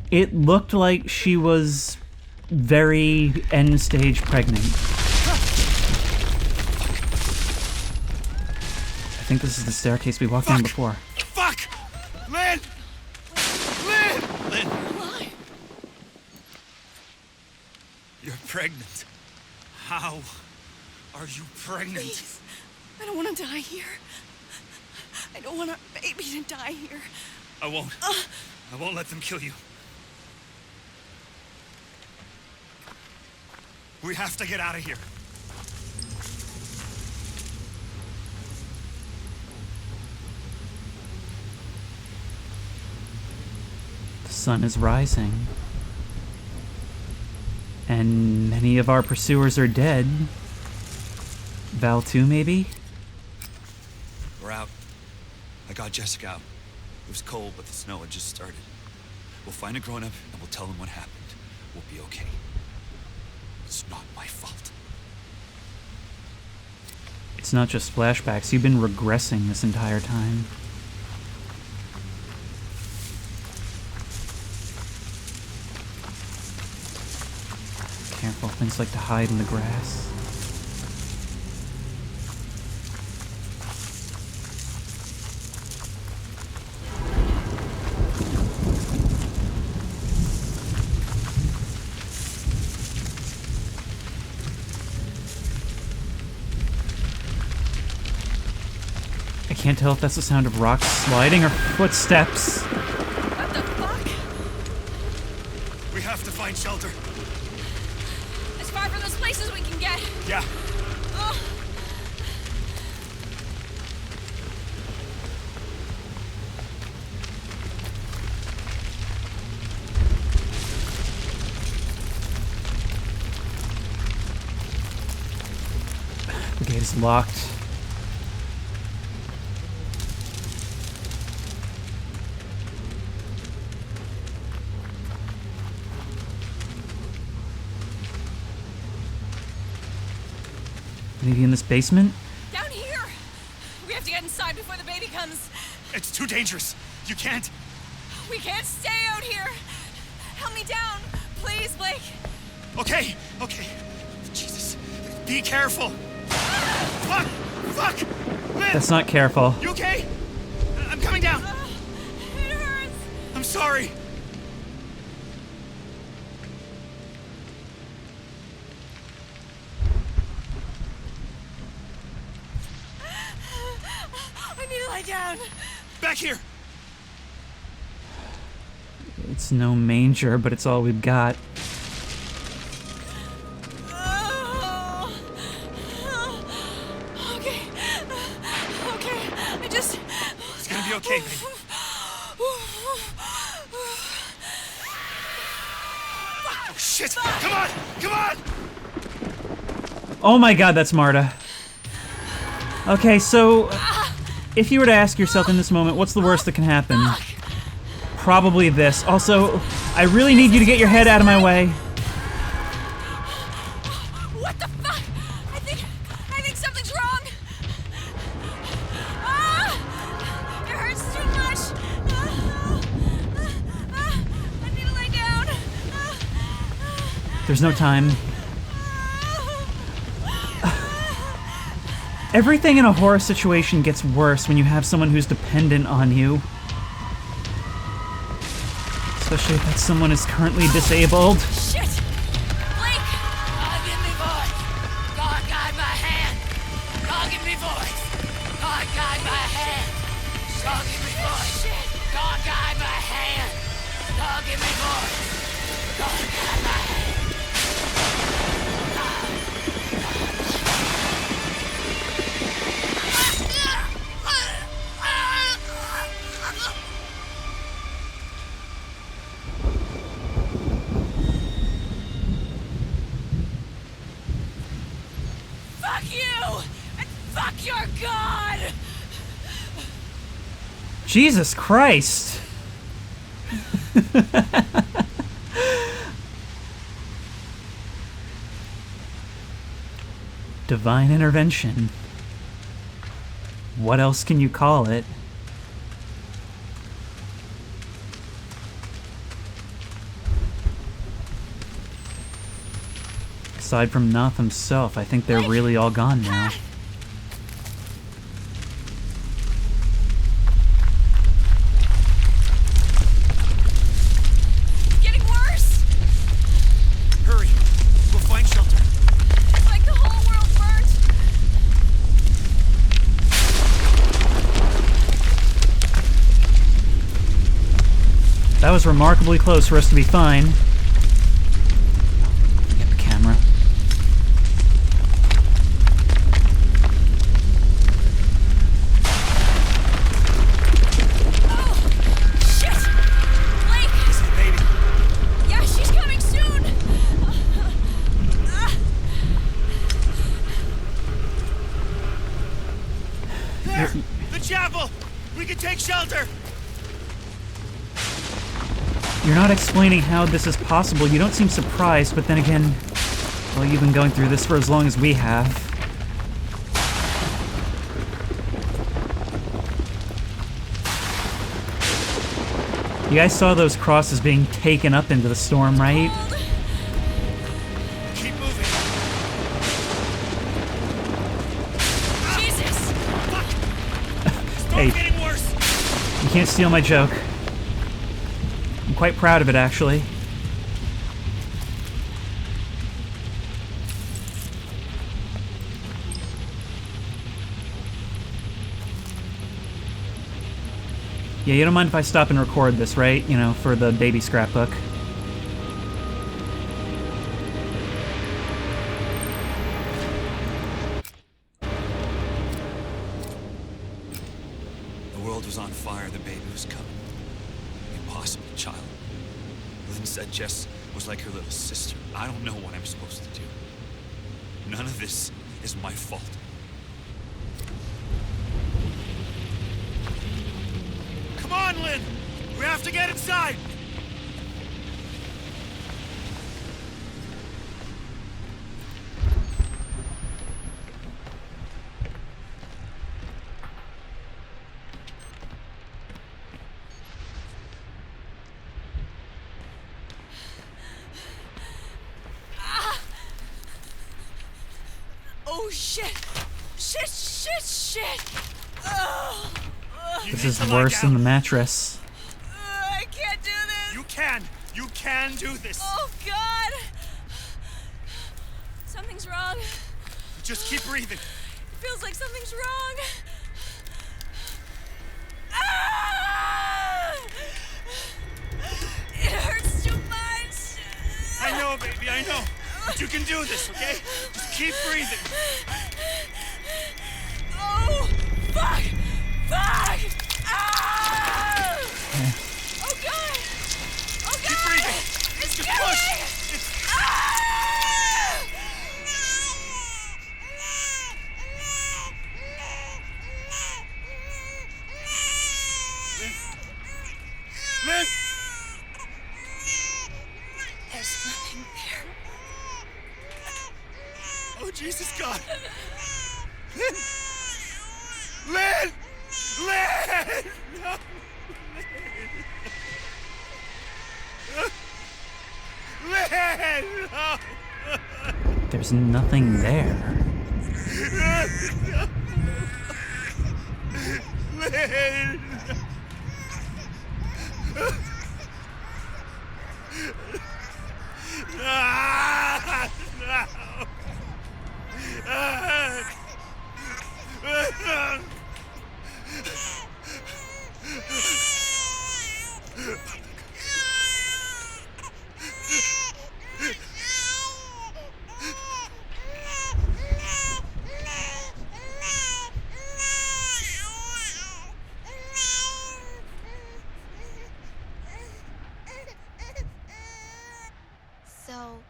It looked like she was very end-stage pregnant. I think this is the staircase we walked down before. Fuck! Lynn! Lynn! Lynn! You're pregnant. How are you pregnant? Please. I don't want to die here. I don't want our baby to die here. I won't let them kill you. We have to get out of here. The sun is rising. And many of our pursuers are dead. Val too, maybe? We're out. I got Jessica out. It was cold, but the snow had just started. We'll find a grown-up, and we'll tell them what happened. We'll be okay. It's not my fault. It's not just flashbacks. You've been regressing this entire time. Careful, things like to hide in the grass. I can't tell if that's the sound of rocks sliding or footsteps. What the fuck? We have to find shelter. As far from those places we can get. Yeah. Ugh. The gate is locked. Maybe in this basement? Down here! We have to get inside before the baby comes. It's too dangerous. You can't. We can't stay out here. Help me down, please, Blake. Okay. Jesus. Be careful. Fuck! Fuck! Lynn! That's not careful. You okay? I'm coming down. It hurts. I'm sorry. I need to lie down. Back here. It's no manger, but it's all we've got. Okay. Okay. I just. It's gonna be okay, baby. Oh, shit! Come on! Come on! Oh my god, that's Marta. Okay, so if you were to ask yourself in this moment, what's the worst that can happen? Probably this. Also, I really need you to get your head out of my way. What the fuck? I think something's wrong. It hurts too much. I need to lay down. There's no time. Everything in a horror situation gets worse when you have someone who's dependent on you. Especially if that someone is currently disabled. Shit! Blake! God, give me voice. God, guide my hand. God, give me voice. God, guide my hand. God, give me voice. God, guide my hand. God, give me voice. God, guide my hand. Fuck you! And fuck your god! Jesus Christ! Divine intervention. What else can you call it? Aside from Noth himself, I think they're really all gone now. It's getting worse! Hurry. We'll find shelter. It's like the whole world burnt! That was remarkably close for us to be fine. Get the camera. Oh! Shit! Blake! This is the baby. Yeah, she's coming soon! There! The chapel! We can take shelter! You're not explaining how this is possible. You don't seem surprised, but then again, well, you've been going through this for as long as we have. You guys saw those crosses being taken up into the storm, right? Keep moving. Jesus! Storm's Hey. getting worse. You can't steal my joke. I'm quite proud of it, actually. Yeah, you don't mind if I stop and record this, right? You know, for the baby scrapbook. The world was on fire. The baby was coming. Impossible, child. Lynn said Jess was like her little sister. I don't know what I'm supposed to do. None of this is my fault. Come on, Lynn! We have to get inside! Oh shit! Shit! Oh, This is worse than the mattress. I can't do this! You can do this! Oh, God! Something's wrong. Just keep breathing. It feels like something's wrong. Ah! It hurts too much. I know, baby, I know. But you can do this, okay? Just keep breathing. Oh, fuck! Ah! Oh, God! Oh, God! Keep breathing. It's Just killing push. me! Ah! Lynn! There's nothing there. Oh, Jesus God! Lynn! Lynn! Lynn! No! Lynn! No! There's nothing there. Lynn! Ah! No! So,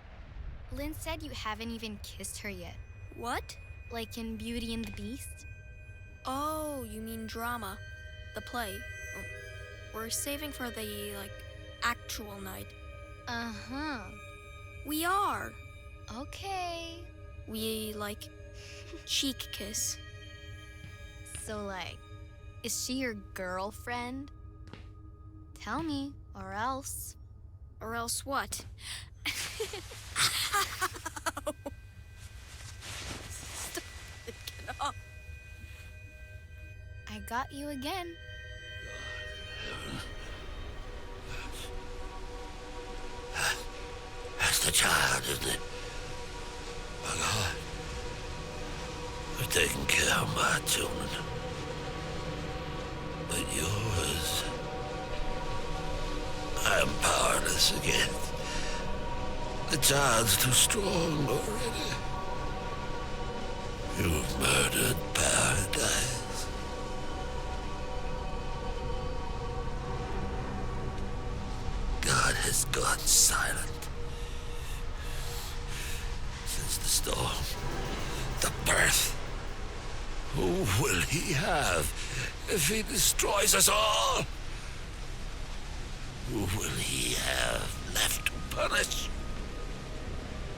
Lynn said you haven't even kissed her yet. What? Like in Beauty and the Beast? Oh, you mean drama. The play. We're saving for the, actual night. Uh-huh. We are. Okay. We, cheek kiss. So, is she your girlfriend? Tell me, or else. Or else what? Stop it, get off. I got you again. That's the child, isn't it? My God. We're taking care of my children. But yours, I'm powerless against. The child's too strong already. You've murdered paradise. God has gone silent. Since the storm, the birth. Who will he have if he destroys us all? Who will he have left to punish?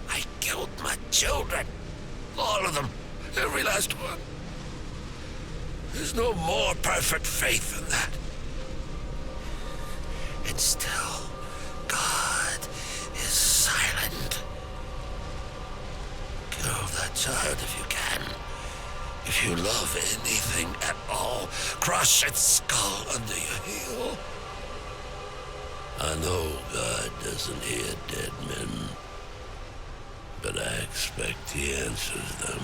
I killed my children. All of them. Every last one. There's no more perfect faith than that. And still, God is silent. Kill that child if you can. If you love anything at all, crush its skull under your heel. I know God doesn't hear dead men, but I expect he answers them.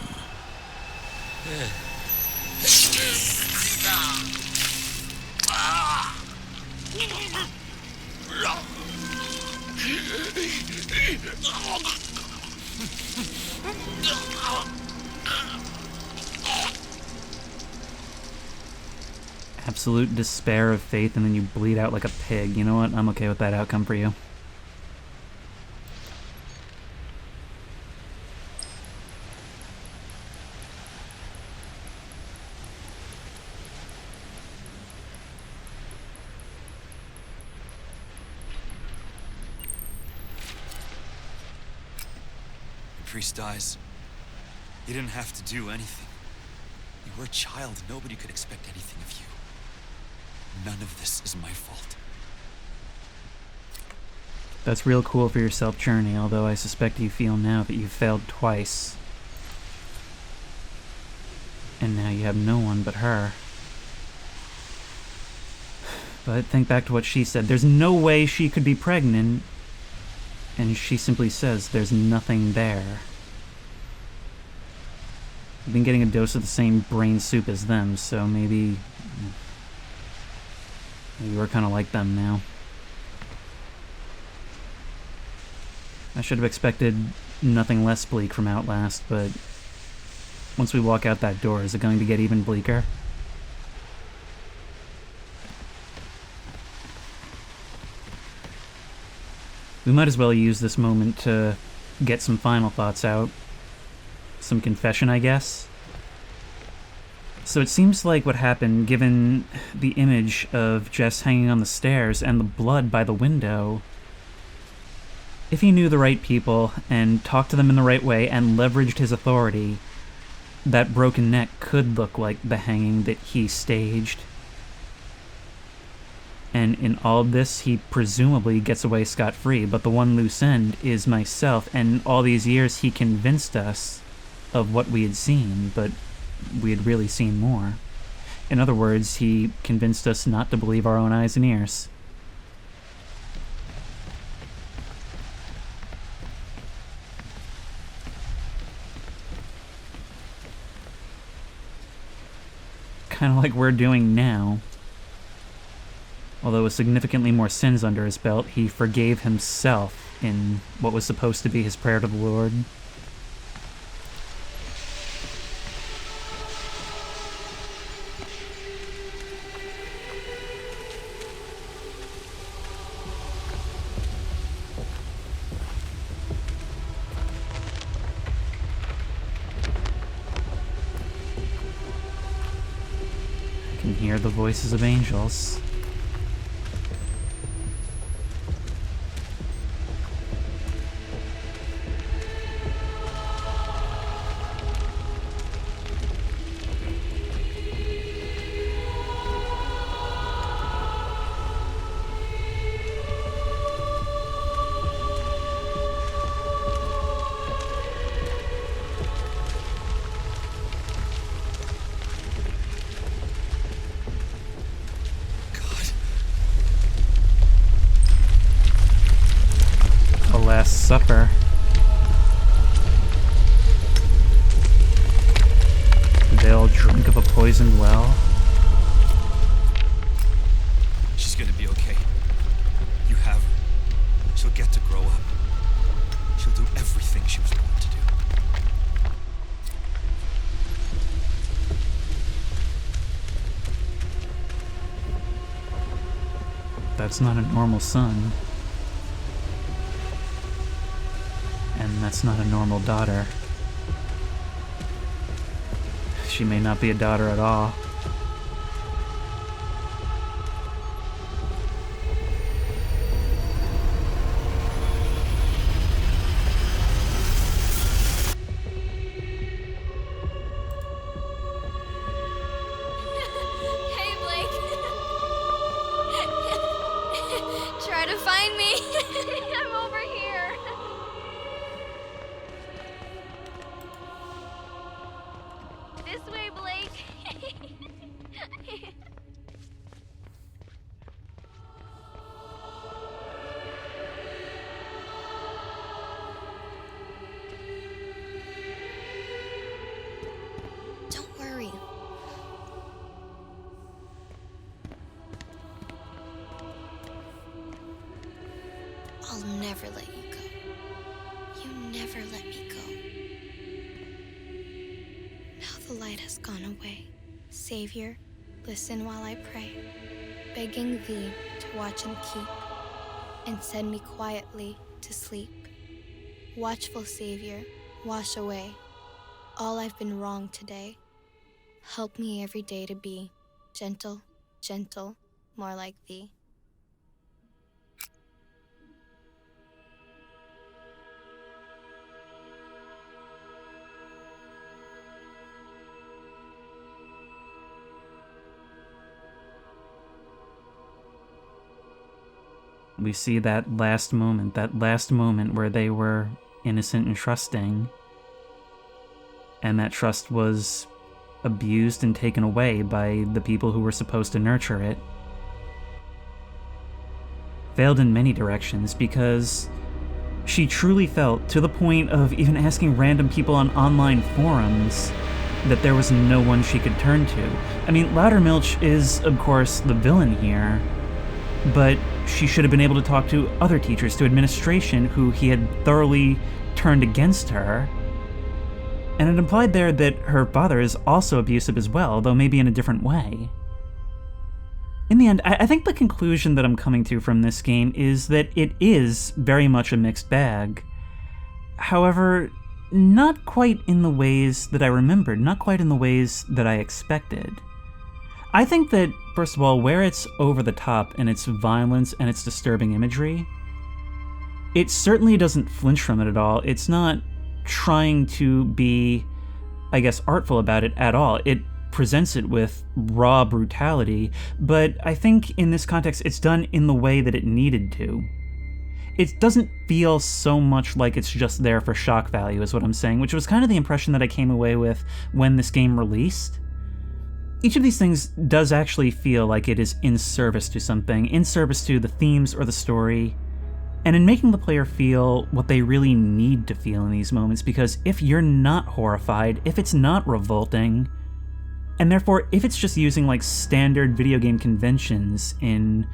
Absolute despair of faith, and then you bleed out like a pig. You know what? I'm okay with that outcome for you. The priest dies. You didn't have to do anything. You were a child. Nobody could expect anything of you. None of this is my fault. That's real cool for your self-journey, although I suspect you feel now that you've failed twice. And now you have no one but her. But think back to what she said. There's no way she could be pregnant. And she simply says there's nothing there. I've been getting a dose of the same brain soup as them, so maybe we're kind of like them now. I should have expected nothing less bleak from Outlast, but once we walk out that door, is it going to get even bleaker? We might as well use this moment to get some final thoughts out. Some confession, I guess. So it seems like what happened, given the image of Jess hanging on the stairs and the blood by the window, if he knew the right people and talked to them in the right way and leveraged his authority, that broken neck could look like the hanging that he staged. And in all of this, he presumably gets away scot-free, but the one loose end is myself, and all these years he convinced us of what we had seen, but we had really seen more. In other words, he convinced us not to believe our own eyes and ears. Kind of like we're doing now. Although with significantly more sins under his belt, he forgave himself in what was supposed to be his prayer to the Lord. I can hear the voices of angels. Last Supper. Did they all drink of a poisoned well? She's gonna be okay. You have her. She'll get to grow up. She'll do everything she was born to do. That's not a normal son. And that's not a normal daughter. She may not be a daughter at all. Hey, Blake. Try to find me. I'm over here. This way, Blake. Don't worry. I'll never let you go. You never let me go. Now the light has gone away. Savior, listen while I pray, begging thee to watch and keep, and send me quietly to sleep. Watchful Savior, wash away all I've been wrong today. Help me every day to be gentle, gentle, more like thee. We see that last moment where they were innocent and trusting. And that trust was abused and taken away by the people who were supposed to nurture it. Failed in many directions because she truly felt, to the point of even asking random people on online forums, that there was no one she could turn to. I mean, Loudermilch is, of course, the villain here, but she should have been able to talk to other teachers, to administration who he had thoroughly turned against her. And it implied there that her father is also abusive as well, though maybe in a different way. In the end, I think the conclusion that I'm coming to from this game is that it is very much a mixed bag. However, not quite in the ways that I remembered, not quite in the ways that I expected. I think that, first of all, where it's over the top in its violence and its disturbing imagery, it certainly doesn't flinch from it at all. It's not trying to be, I guess, artful about it at all. It presents it with raw brutality, but I think in this context it's done in the way that it needed to. It doesn't feel so much like it's just there for shock value, is what I'm saying, which was kind of the impression that I came away with when this game released. Each of these things does actually feel like it is in service to something, in service to the themes or the story, and in making the player feel what they really need to feel in these moments, because if you're not horrified, if it's not revolting, and therefore if it's just using like standard video game conventions in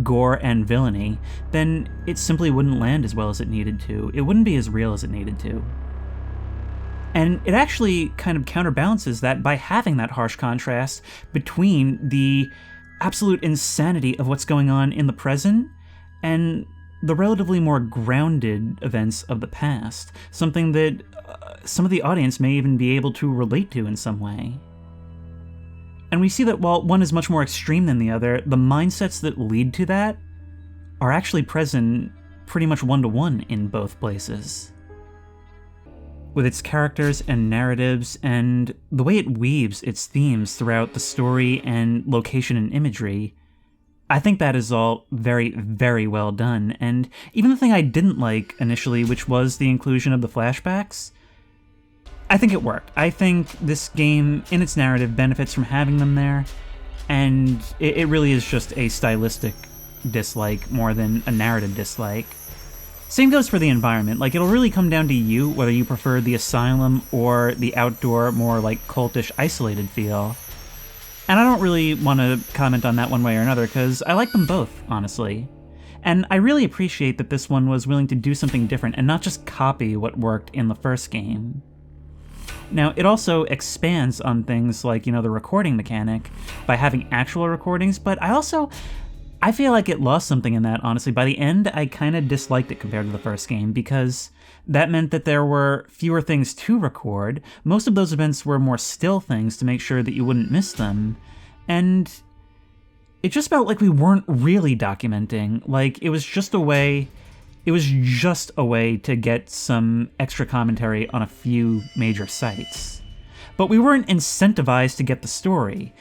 gore and villainy, then it simply wouldn't land as well as it needed to. It wouldn't be as real as it needed to. And it actually kind of counterbalances that by having that harsh contrast between the absolute insanity of what's going on in the present and the relatively more grounded events of the past, something that some of the audience may even be able to relate to in some way. And we see that while one is much more extreme than the other, the mindsets that lead to that are actually present pretty much one-to-one in both places. With its characters and narratives, and the way it weaves its themes throughout the story and location and imagery, I think that is all very, very well done. And even the thing I didn't like initially, which was the inclusion of the flashbacks, I think it worked. I think this game, in its narrative, benefits from having them there, and it really is just a stylistic dislike more than a narrative dislike. Same goes for the environment. Like, it'll really come down to you whether you prefer the asylum or the outdoor, more like cultish, isolated feel. And I don't really want to comment on that one way or another, because I like them both, honestly. And I really appreciate that this one was willing to do something different and not just copy what worked in the first game. Now, it also expands on things like, the recording mechanic by having actual recordings, but I feel like it lost something in that, honestly. By the end, I kind of disliked it compared to the first game, because that meant that there were fewer things to record. Most of those events were more still things to make sure that you wouldn't miss them, and it just felt like we weren't really documenting. Like, it was just a way to get some extra commentary on a few major sites. But we weren't incentivized to get the story.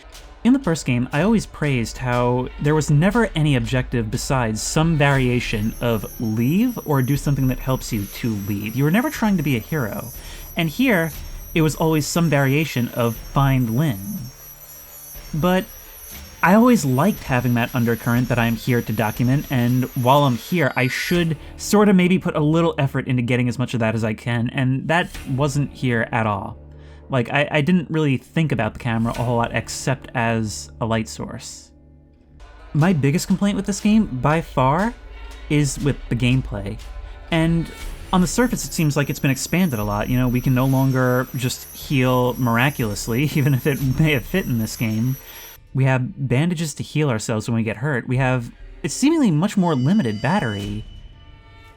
In the first game, I always praised how there was never any objective besides some variation of leave or do something that helps you to leave. You were never trying to be a hero. And here, it was always some variation of find Lynn. But I always liked having that undercurrent that I'm here to document, and while I'm here, I should sort of maybe put a little effort into getting as much of that as I can, and that wasn't here at all. Like, I didn't really think about the camera a whole lot except as a light source. My biggest complaint with this game, by far, is with the gameplay. And on the surface, it seems like it's been expanded a lot. We can no longer just heal miraculously, even if it may have fit in this game. We have bandages to heal ourselves when we get hurt. We have a seemingly much more limited battery.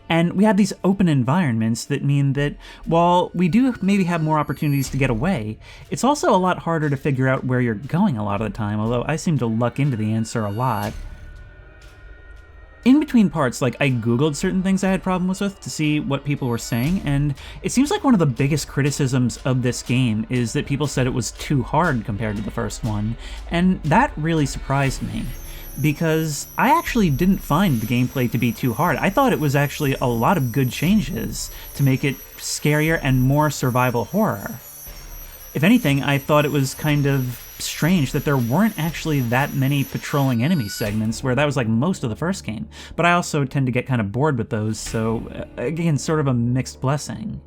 And we have these open environments that mean that while we do maybe have more opportunities to get away, it's also a lot harder to figure out where you're going a lot of the time, although I seem to luck into the answer a lot. In between parts, like, I googled certain things I had problems with to see what people were saying, and it seems like one of the biggest criticisms of this game is that people said it was too hard compared to the first one, and that really surprised me, because I actually didn't find the gameplay to be too hard. I thought it was actually a lot of good changes to make it scarier and more survival horror. If anything, I thought it was kind of strange that there weren't actually that many patrolling enemy segments, where that was like most of the first game. But I also tend to get kind of bored with those, so again, sort of a mixed blessing.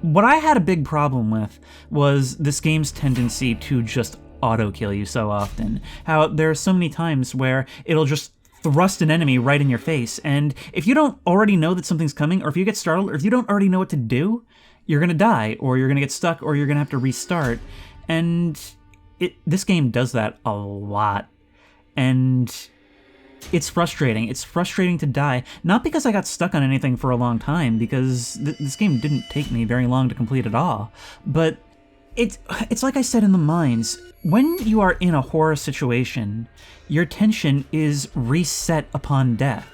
What I had a big problem with was this game's tendency to just auto-kill you so often. How there are so many times where it'll just thrust an enemy right in your face, and if you don't already know that something's coming, or if you get startled, or if you don't already know what to do, you're gonna die, or you're gonna get stuck, or you're gonna have to restart. And this game does that a lot. And it's frustrating. It's frustrating to die, not because I got stuck on anything for a long time, because this game didn't take me very long to complete at all, but it's like I said in the mines, when you are in a horror situation, your tension is reset upon death.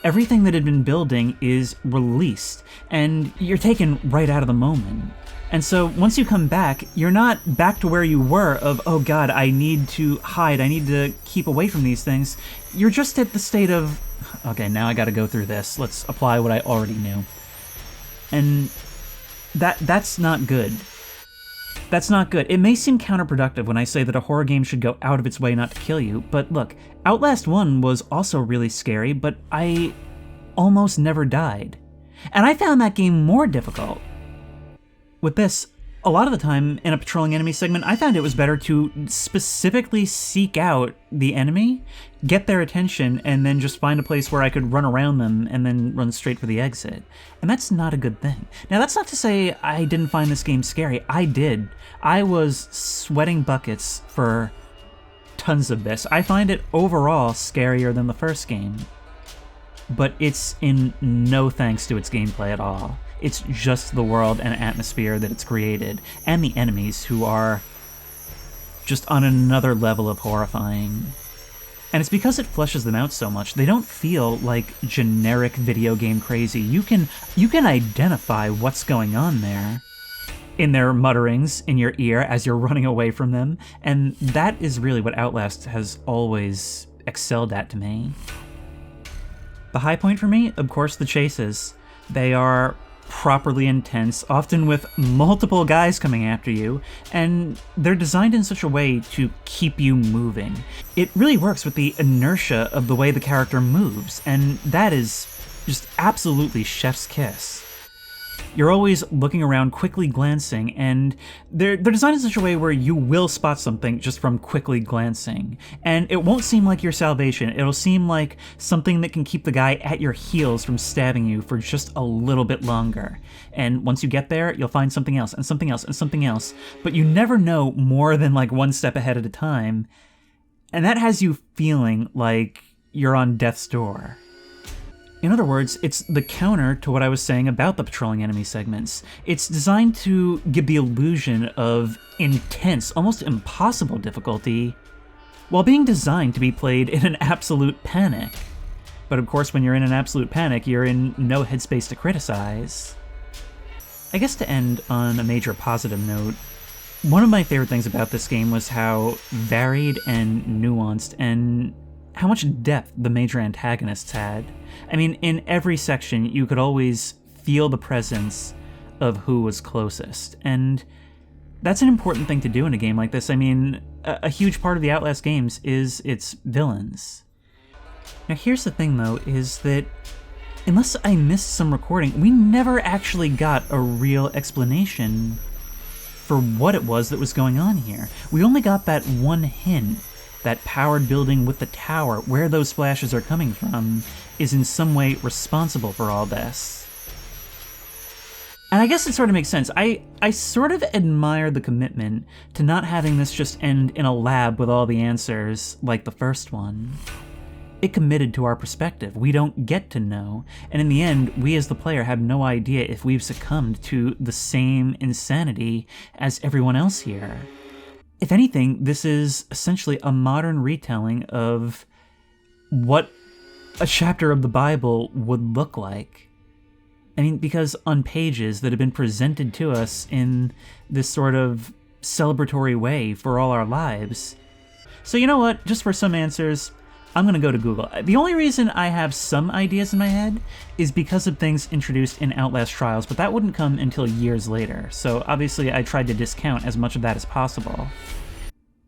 Everything that had been building is released, and you're taken right out of the moment. And so once you come back, you're not back to where you were of, oh god, I need to hide, I need to keep away from these things. You're just at the state of, okay, now I gotta go through this. Let's apply what I already knew. And that's not good. That's not good. It may seem counterproductive when I say that a horror game should go out of its way not to kill you, but look, Outlast 1 was also really scary, but I almost never died. And I found that game more difficult. With this, a lot of the time in a patrolling enemy segment, I found it was better to specifically seek out the enemy, get their attention, and then just find a place where I could run around them and then run straight for the exit. And that's not a good thing. Now, that's not to say I didn't find this game scary. I did. I was sweating buckets for tons of this. I find it overall scarier than the first game, but it's in no thanks to its gameplay at all. It's just the world and atmosphere that it's created, and the enemies who are just on another level of horrifying. And it's because it fleshes them out so much, they don't feel like generic video game crazy. You can identify what's going on there in their mutterings in your ear as you're running away from them, and that is really what Outlast has always excelled at to me. The high point for me, of course, the chases. They are properly intense, often with multiple guys coming after you, and they're designed in such a way to keep you moving. It really works with the inertia of the way the character moves, and that is just absolutely chef's kiss. You're always looking around, quickly glancing, and they're designed in such a way where you will spot something just from quickly glancing. And it won't seem like your salvation, it'll seem like something that can keep the guy at your heels from stabbing you for just a little bit longer. And once you get there, you'll find something else, and something else, and something else, but you never know more than like one step ahead at a time. And that has you feeling like you're on death's door. In other words, it's the counter to what I was saying about the patrolling enemy segments. It's designed to give the illusion of intense, almost impossible difficulty, while being designed to be played in an absolute panic. But of course, when you're in an absolute panic, you're in no headspace to criticize. I guess to end on a major positive note, one of my favorite things about this game was how varied and nuanced and how much depth the major antagonists had. I mean, in every section, you could always feel the presence of who was closest, and that's an important thing to do in a game like this. I mean, a huge part of the Outlast games is its villains. Now here's the thing though, is that unless I missed some recording, we never actually got a real explanation for what it was that was going on here. We only got that one hint. That powered building with the tower, where those flashes are coming from, is in some way responsible for all this. And I guess it sort of makes sense. I sort of admire the commitment to not having this just end in a lab with all the answers like the first one. It committed to our perspective. We don't get to know, and in the end, we as the player have no idea if we've succumbed to the same insanity as everyone else here. If anything, this is essentially a modern retelling of what a chapter of the Bible would look like. I mean, because on pages that have been presented to us in this sort of celebratory way for all our lives. So you know what? Just for some answers, I'm gonna go to Google. The only reason I have some ideas in my head is because of things introduced in Outlast Trials, but that wouldn't come until years later, so obviously I tried to discount as much of that as possible.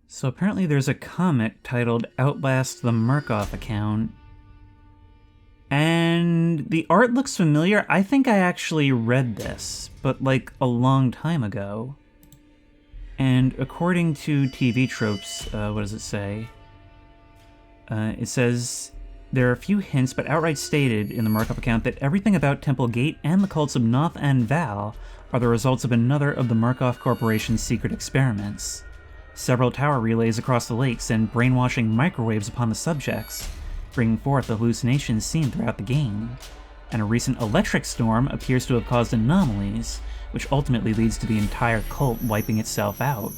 So apparently there's a comic titled Outlast the Murkoff Account, and the art looks familiar. I think I actually read this, but like a long time ago. And according to TV Tropes, what does it say? It says, there are a few hints, but outright stated in the Murkoff account, that everything about Temple Gate and the cults of Noth and Val are the results of another of the Murkoff Corporation's secret experiments. Several tower relays across the lake send brainwashing microwaves upon the subjects, bringing forth the hallucinations seen throughout the game. And a recent electric storm appears to have caused anomalies, which ultimately leads to the entire cult wiping itself out.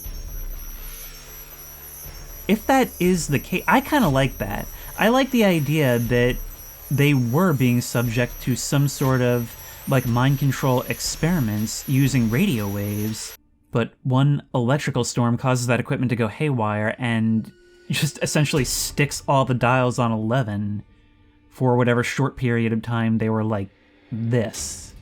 If that is the case, I kind of like that. I like the idea that they were being subject to some sort of like mind control experiments using radio waves, but one electrical storm causes that equipment to go haywire and just essentially sticks all the dials on 11 for whatever short period of time they were like this.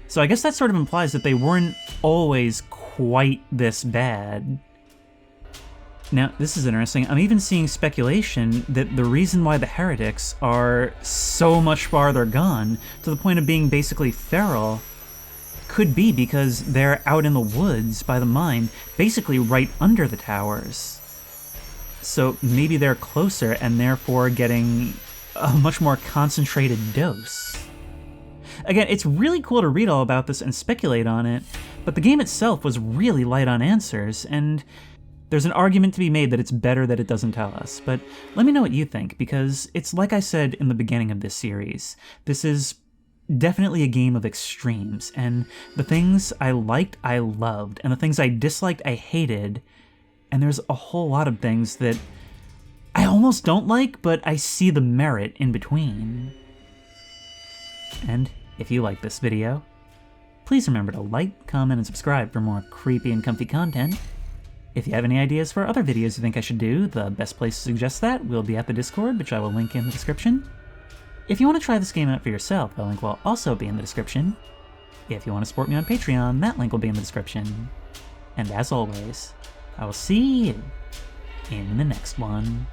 So I guess that sort of implies that they weren't always quite this bad. Now, this is interesting. I'm even seeing speculation that the reason why the heretics are so much farther gone, to the point of being basically feral, could be because they're out in the woods by the mine, basically right under the towers. So maybe they're closer and therefore getting a much more concentrated dose. Again, it's really cool to read all about this and speculate on it, but the game itself was really light on answers, and there's an argument to be made that it's better that it doesn't tell us. But let me know what you think, because it's like I said in the beginning of this series, this is definitely a game of extremes, and the things I liked, I loved, and the things I disliked, I hated, and there's a whole lot of things that I almost don't like, but I see the merit in between. And if you like this video, please remember to like, comment, and subscribe for more creepy and comfy content. If you have any ideas for other videos you think I should do, the best place to suggest that will be at the Discord, which I will link in the description. If you want to try this game out for yourself, the link will also be in the description. If you want to support me on Patreon, that link will be in the description. And as always, I will see you in the next one.